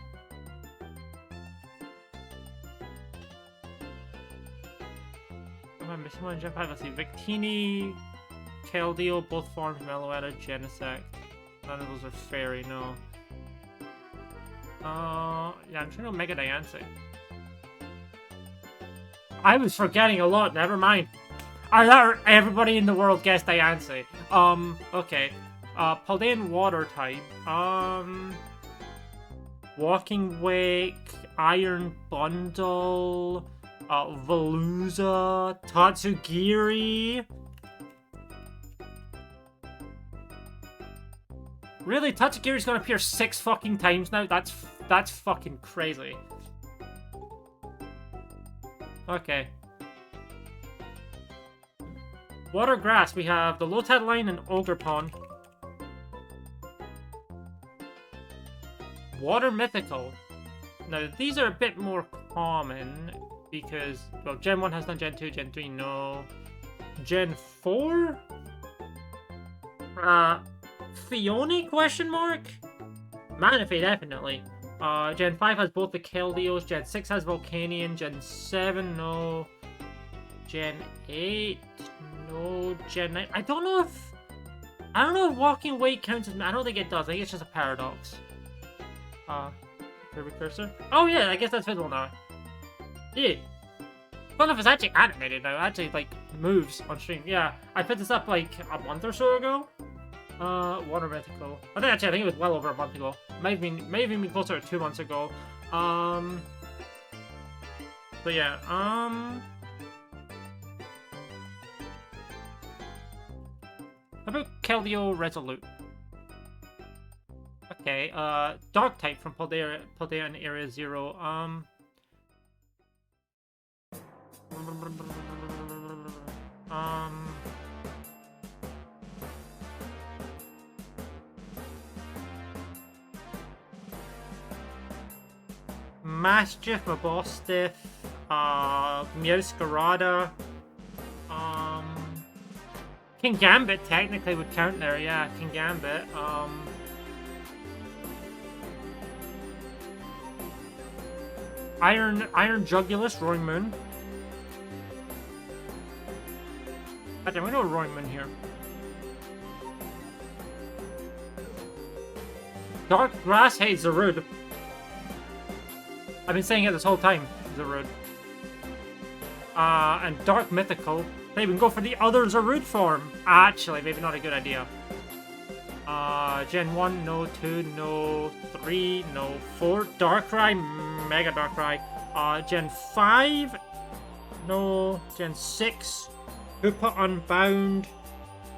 missing one. Gen 5, let's see. Victini, Keldeo, both forms Meloetta, Genesect. None of those are fairy, no. Yeah, I'm trying to Mega Diancie. I was forgetting a lot, never mind. I thought everybody in the world guessed Diancie. Okay. Paldean Water type. Walking Wake, Iron Bundle, Veluza, Tatsugiri. Really? Tatsugiri's gonna appear 6 fucking times now? That's fucking crazy. Okay. Water Grass, we have the Lotad line and Ogerpon. Water Mythical. Now, these are a bit more common because, well, Gen 1 has done Gen 2, Gen 3, no. Gen 4? Phione, question mark? Manaphy, definitely. Gen 5 has both the Keldeos, Gen 6 has Volcanion, Gen 7, no. Gen 8, no. Gen 9, I don't know if Walking Wake counts as, I don't think it does, I think it's just a paradox. Kirby Cursor? Oh yeah, I guess that's visible now. Yeah. I don't know if it's actually animated now, it actually, like, moves on stream. Yeah, I put this up, like, a month or so ago. Water Mythical. I think it was well over a month ago. May have even been closer to 2 months ago. But yeah, how about Keldeo Resolute? Okay, Dark type from Paldea in Area 0. Maschiff, Mabostiff, Meowscarada, King Gambit technically would count there, yeah, King Gambit, Iron Jugulus, Roaring Moon. Actually, we know Roaring Moon here. Dark Grass, hey, Zarude. I've been saying it this whole time, Zarude. And Dark Mythical. Hey, we can go for the other Zarude form. Actually, maybe not a good idea. Gen 1, no. 2, no. 3, no. 4, Darkrai, Mega Darkrai. Gen 5, no. Gen 6, Hoopa Unbound.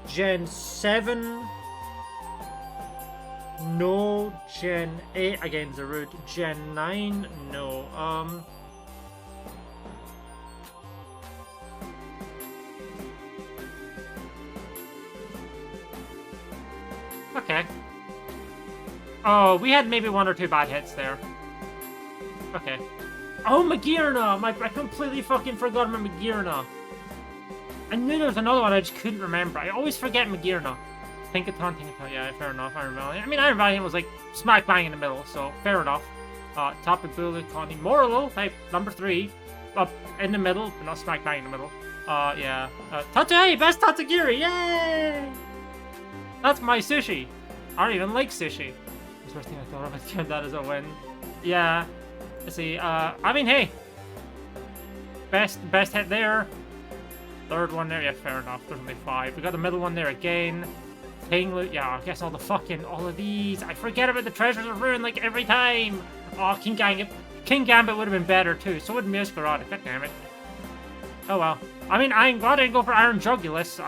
Gen 7, no. Gen 8, again Zarude. Gen 9, no. Okay. Oh, we had maybe 1 or 2 bad hits there. Okay. Oh, Magearna! I completely fucking forgot about Magearna. I knew there was another one, I just couldn't remember. I always forget Magearna. Tinkaton, yeah, fair enough, Iron Valiant. I mean, Iron Valiant was like smack bang in the middle, so fair enough. Tapu Bulu, Connie, Moralo, type number 3. Up in the middle, but not smack bang in the middle. Yeah. Hey, best Tatsugiri, yay! That's my sushi. I don't even like sushi. That's the first thing I thought of. I count that as a win. Yeah. Let's see. I mean, hey. Best hit there. Third one there. Yeah, fair enough. There's only 5. We got the middle one there again. King, yeah, I guess all of these. I forget about the Treasures of Ruin like every time. Oh, King Gambit would have been better too. So would Meowscarada. God damn it. Oh well. I mean, I'm glad I didn't go for Iron Jugulus.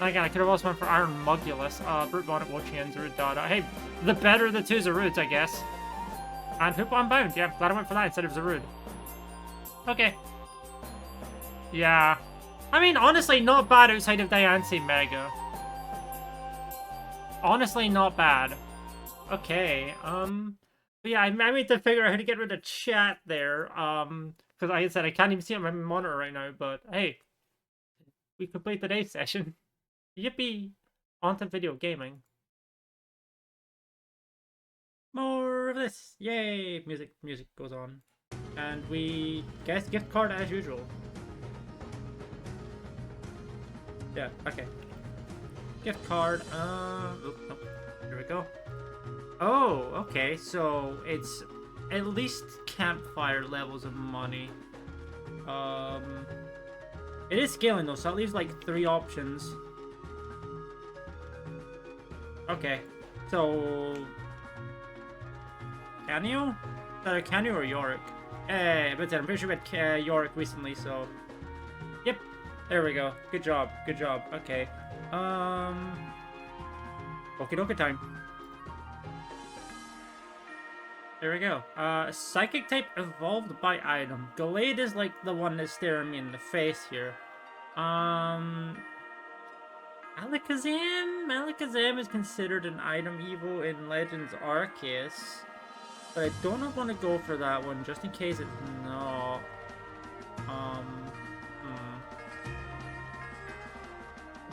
Again, I could have also went for Iron Mugulus, Brute Bonnet, Wochian, Zarudada. Hey, the better of the 2 Zarudes, I guess. And Hoopa Unbound, yeah, glad I went for that instead of Zarude. Okay. Yeah. I mean, honestly, not bad outside of Diancie Mega. Honestly, not bad. Okay, but yeah, I need to figure out how to get rid of chat there, because like I said, I can't even see it on my monitor right now, but hey, we complete today's session. Yippee! On to video gaming. More of this! Yay! Music goes on. And we guess gift card as usual. Yeah, okay. Gift card. Oh, here we go. Oh, okay. So it's at least campfire levels of money. It is scaling though, so that leaves like 3 options. Okay, so Canio? Is that a Canio or Yorick? But I'm pretty sure we had Yorick recently, so yep. There we go. Good job. Good job. Okay. PokéDoku time. There we go. Psychic type evolved by item. Gallade is like the one that's staring me in the face here. Alakazam? Alakazam is considered an item evo in Legends Arceus. But I don't want to go for that one, just in case it's not.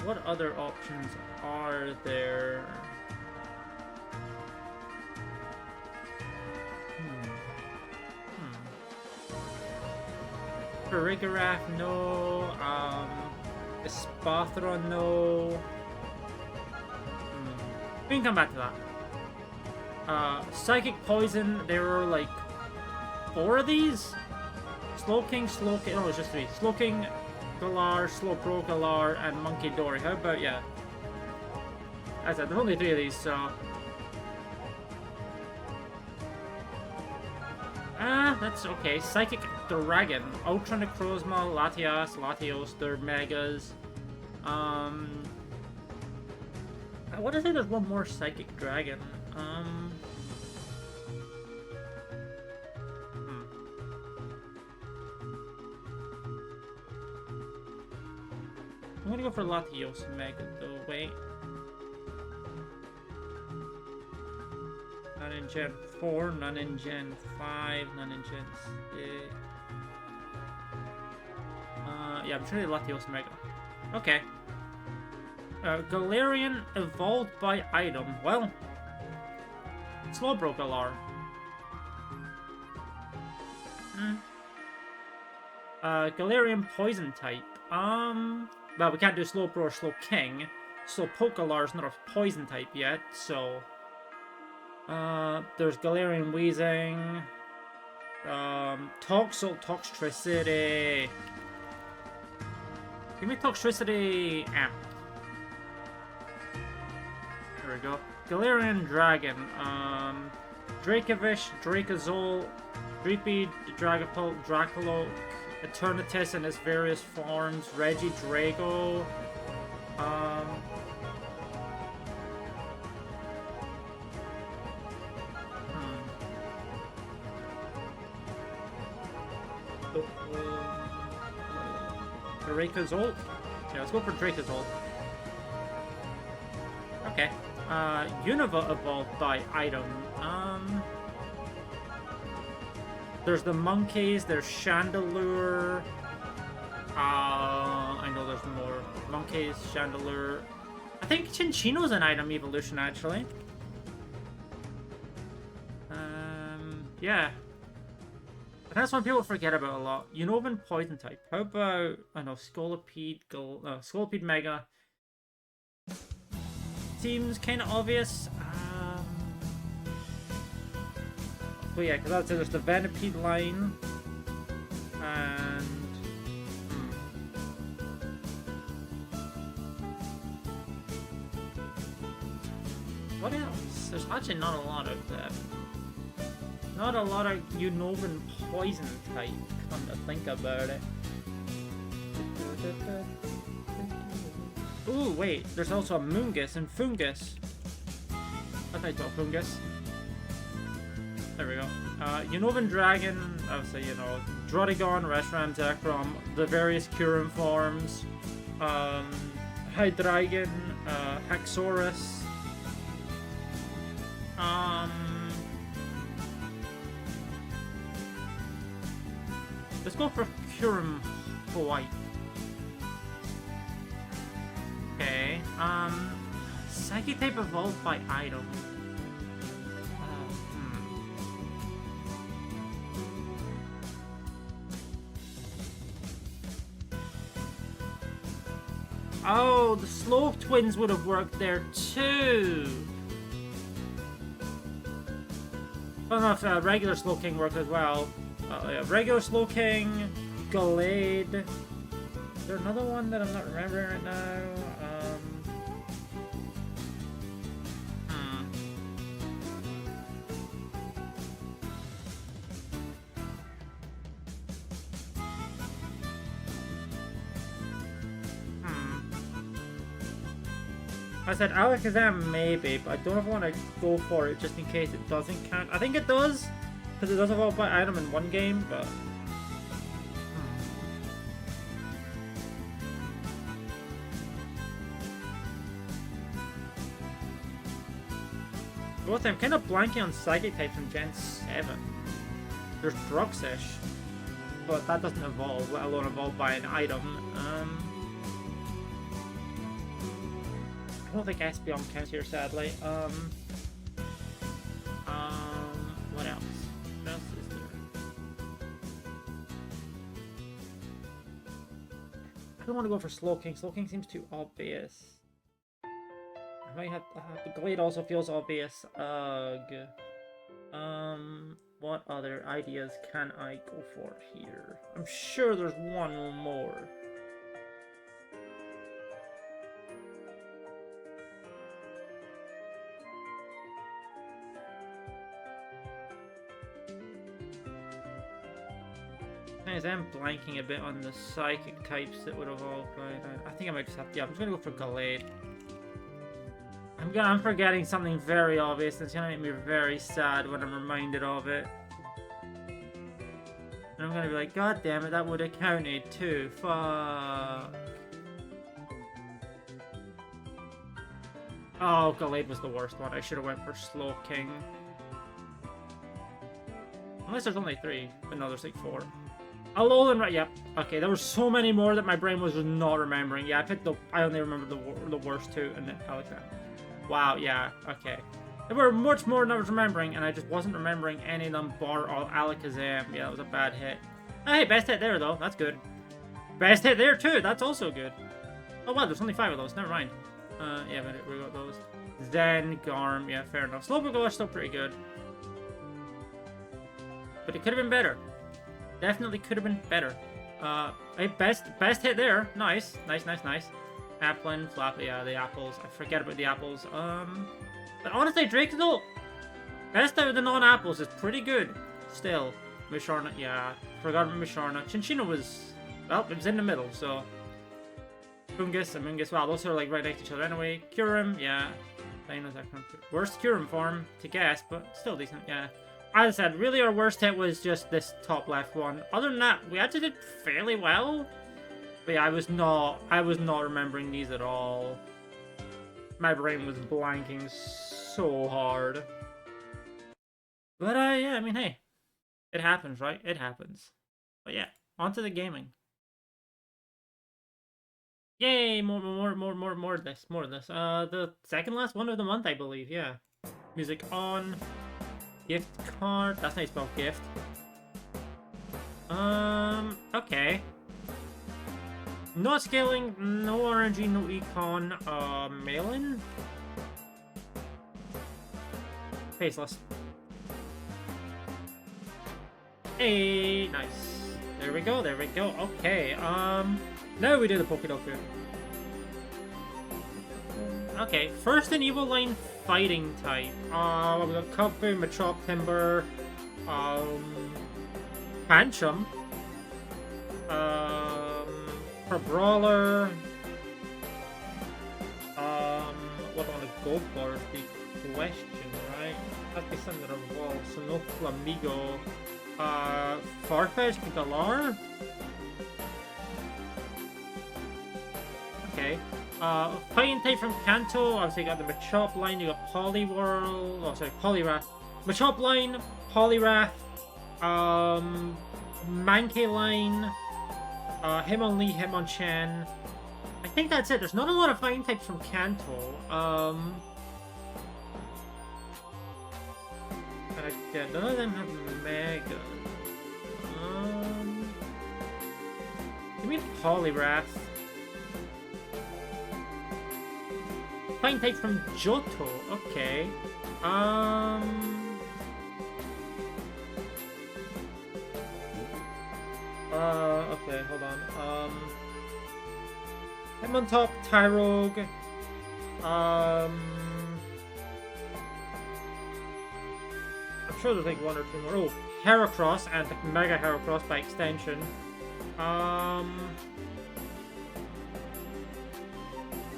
What other options are there? Farigiraf, no. Espathron, no. We can come back to that. Psychic Poison, there were like 4 of these? Slowking, oh, it's just 3. Slowking, Galar, Slowpoke, Galar, and Monkey Dory. How about, yeah. As I said, there's only 3 of these, so. That's okay. Psychic Dragon, Ultra Necrozma, Latias, Latios, they're Megas. I want to say there's one more Psychic Dragon. I'm gonna go for Latios Mega though, wait. None in Gen 4, none in Gen 5, none in Gen 6. Yeah, I'm trying to Latios Mega. Okay. Galarian evolved by item. Well, Slowbro Galar. Galarian poison type. Well, we can't do Slowbro or Slowking. Slowpoke Galar is not a poison type yet, so. There's Galarian Weezing. Toxel Toxtricity. Give me Toxtricity Amp. There we go. Galarian Dragon. Dracovish, Dracozole, Dreepy, Dragapult, Dracoloak, Eternatus in its various forms, Regidrago. Dracozole? Yeah, let's go for Dracozole. Okay. Unova evolved by item. There's the monkeys, there's Chandelure. I know there's more. Monkeys, Chandelure. I think Chinchino's an item evolution, actually. Yeah. That's one people forget about a lot. Unovan Poison type. How about, I don't know, Scolipede, Scolipede Mega. Seems kind of obvious. But yeah, because that's it. There's the Venipede line. And. What else? There's actually not a lot of that. Not a lot of Unovan Poison type, come to think about it. Ooh, wait, there's also a Moongus and Fungus. I think it's a Fungus. There we go. Unovan Dragon, obviously, you know, Druddigon, Reshiram, Zekrom, the various Kyurem forms, Hydreigon, Haxorus, let's go for Kyurem White. Okay, Psychic type evolved by item. Oh, the Slow Twins would have worked there too. I don't know if regular Slow King worked as well. Yeah, regular Slow King, Gallade. Is there another one that I'm not remembering right now? I said Alakazam maybe, but I don't ever want to go for it just in case it doesn't count. I think it does, because it does evolve by item in one game, but... Both I'm kind of blanking on Psychic types from Gen 7. There's Bruxish, but that doesn't evolve, let alone evolve by an item. I don't think Espeon counts here, sadly. What else? What else is there? I don't want to go for Slowking. Slowking seems too obvious. I might have the Glade also feels obvious. Ugh. What other ideas can I go for here? I'm sure there's one more. I'm blanking a bit on the Psychic types that would evolve, but I think I might just have to. Yeah, I'm just gonna go for Gallade. I'm forgetting something very obvious. It's gonna make me very sad when I'm reminded of it. And I'm gonna be like, God damn it, that would have counted too. Fuck. Oh, Gallade was the worst one. I should have went for Slowking. Unless there's only 3, but no, there's like 4. Alolan, right? Yep. Okay, there were so many more that my brain was just not remembering. Yeah, I only remember the worst 2, and then Alakazam. Wow. Yeah. Okay. There were much more than I was remembering, and I just wasn't remembering any of them bar Alakazam. Yeah, that was a bad hit. Oh, hey, best hit there though. That's good. Best hit there too. That's also good. Oh wow, there's only 5 of those. Never mind. Yeah, but we got those. Zen, Garm. Yeah, fair enough. Slowpoke still pretty good, but it could have been better. Definitely could have been better. Hey, best hit there. Nice. Applin, Flap, yeah, the apples. I forget about the apples. But honestly, Drake's best out of the non-apples is pretty good. Still. Misharna, yeah. Forgot about Misharna. Chinchino was, well, it was in the middle, so. Bungus and Mungus, wow, those are like right next to each other anyway. Kyurem, yeah. Worst Kyurem form to guess, but still decent, yeah. As I said, really our worst hit was just this top left one. Other than that, we actually did fairly well. But yeah, I was not remembering these at all. My brain was blanking so hard. But yeah, I mean, hey. It happens, right? It happens. But yeah, on to the gaming. Yay, more of this. The second last one of the month, I believe, yeah. Music on. Gift card. That's how you spell gift. Okay. Not scaling, no RNG, no econ, mail-in? Faceless. Hey, nice. There we go. Okay, now we do the PokéDoku. Okay, first an Evoline fighting type. We got Kufu, Machop, Timber, Pancham, for Brawler, what do I want to go for is the question, right? That'd be something that evolves, so no Flamigo, Farfetch, Galar? Okay. Fighting type from Kanto, obviously you got the Machop line, you got Poliwhirl, oh sorry, Poliwrath. Machop line, Poliwrath, Mankey line, Hitmonlee, Hitmonchan. I think that's it. There's not a lot of fighting types from Kanto. And none of them have Mega. You mean Poliwrath? fighting type from Johto. Okay. Okay, hold on. Hitmontop, Tyrogue. I'm sure there's like one or two more. Oh, Heracross and Mega Heracross by extension.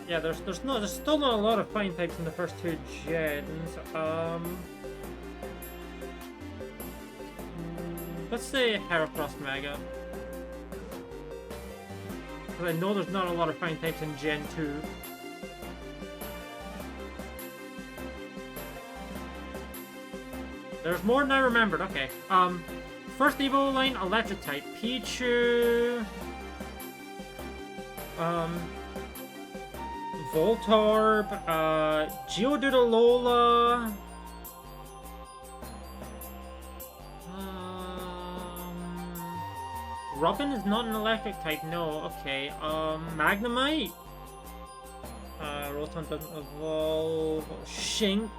Yeah, there's still not a lot of fighting types in the first two gens. Let's say Heracross Mega. Because I know there's not a lot of fighting types in Gen 2. There's more than I remembered. Okay. First Evo line, Electric type. Pichu. Voltorb. Geodude. Robin is not an electric type, no. Okay, Magnemite. Rotom doesn't evolve. Shinx.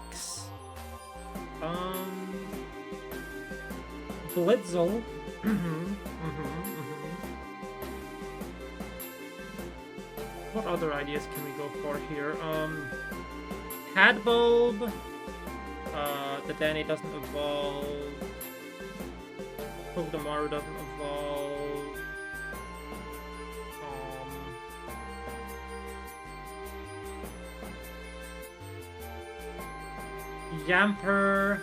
Blitzel. What other ideas can we go for here? Hadbulb. The Danny doesn't evolve. Togedemaru doesn't evolve. Yamper.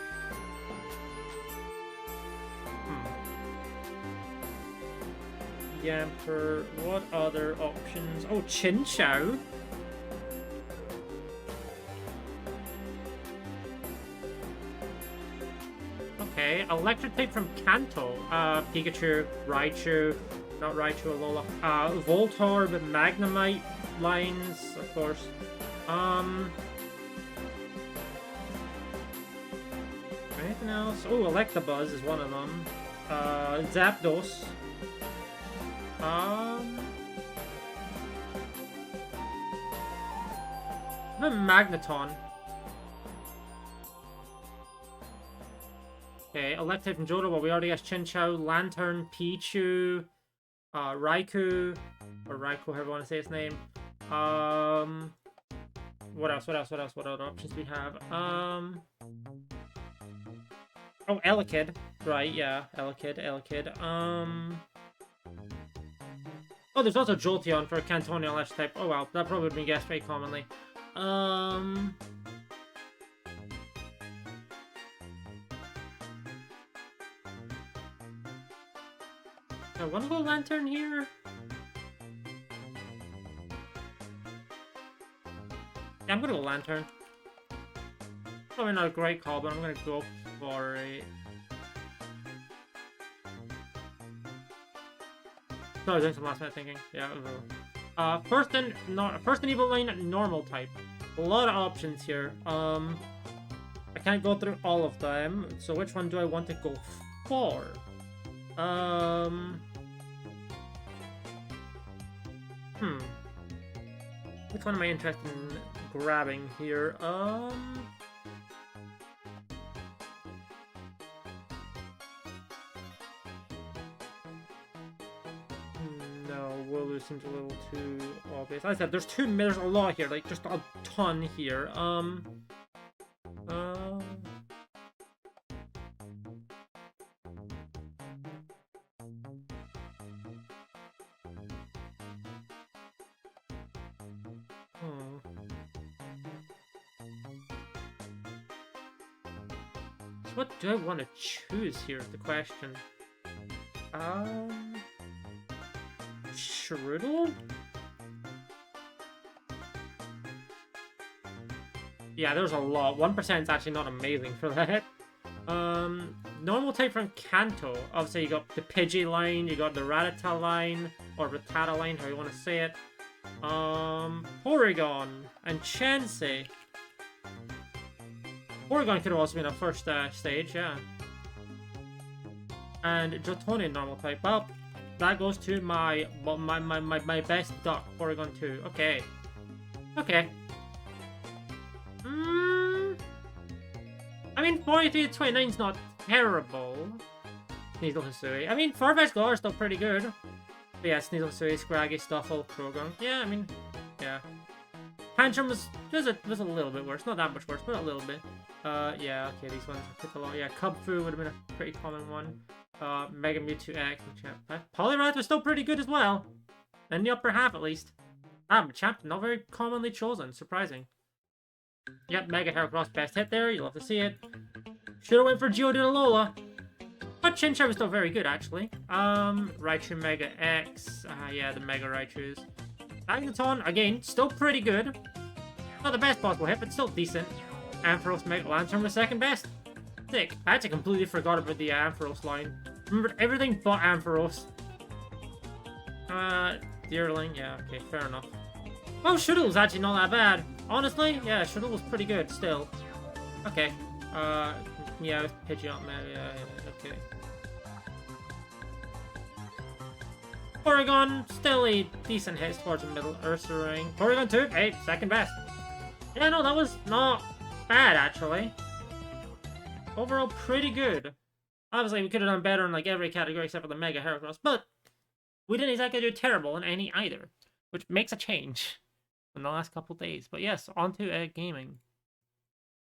Yamper. What other options? Oh, Chinchou. Okay, electric type from Kanto. Pikachu, Raichu, not Raichu, Alola. Voltorb, Magnemite lines, of course. Anything else? Oh, Electabuzz is one of them. Zapdos. The Magneton. Okay, Electric from Johto, well, we already got Chinchou, Lantern, Pichu, Raikou, or Raikou, however you want to say its name. What else? What other options do we have? Oh, Elekid. Right, yeah, Elekid. Oh, there's also Jolteon for Cantonian Electric type. Oh, well, that probably would be guessed very commonly. I want to go Lantern here. Yeah, I'm gonna go Lantern. Probably not a great call, but I'm gonna go for it. So I was doing some last minute thinking. Yeah. First and Evo line, normal type. A lot of options here. I can't go through all of them. So which one do I want to go for? Which one am I interested in grabbing here? No, Wooloo seems a little too obvious. As I said, there's a lot here, like just a ton here. What do I want to choose here is the question. Strudel? Yeah, there's a lot. 1% is actually not amazing for that. Normal type from Kanto. Obviously, you got the Pidgey line, you got the Rattata line, or Rattata line, how you want to say it. Porygon and Chansey. Porygon could have also been a first stage, yeah. And Jotonian normal type. Well, that goes to my best duck, Porygon 2. Okay. Okay. I mean, 43 to 29 is not terrible. Sneasel Hisui. I mean, Farfetch'd Glow are still pretty good. But yeah, Sneasel Hisui, Scraggy, Stuffle, Krogan. Yeah, I mean, yeah. Tantrum was a little bit worse. Not that much worse, but a little bit. Yeah, okay, these ones took a lot. Yeah, Cubfu would have been a pretty common one. Mega Mewtwo X, Machamp. Poliwrath was still pretty good as well. In the upper half, at least. Machamp, not very commonly chosen. Surprising. Yep, Mega Heracross best hit there. You'll have to see it. Should've went for Geodude Alola. But Chinchou was still very good, actually. Raichu Mega X. Yeah, the Mega Raichus. Magneton, again, still pretty good. Not the best possible hit, but still decent. Ampharos Mega Lantern was second best. Sick. I actually completely forgot about the Ampharos line. Remembered everything but Ampharos. Deerling, yeah, okay, fair enough. Oh, Shuttle was actually not that bad. Honestly, yeah, Shuttle was pretty good still. Okay. Yeah, Pidgeot, yeah, okay. Porygon, still a decent hit towards the middle. Ursaring. Porygon 2, hey, second best. Yeah, no, that was not bad, actually. Overall, pretty good. Obviously, we could have done better in like every category except for the Mega Heracross, but we didn't exactly do terrible in any either, which makes a change in the last couple days. But yes, on to gaming.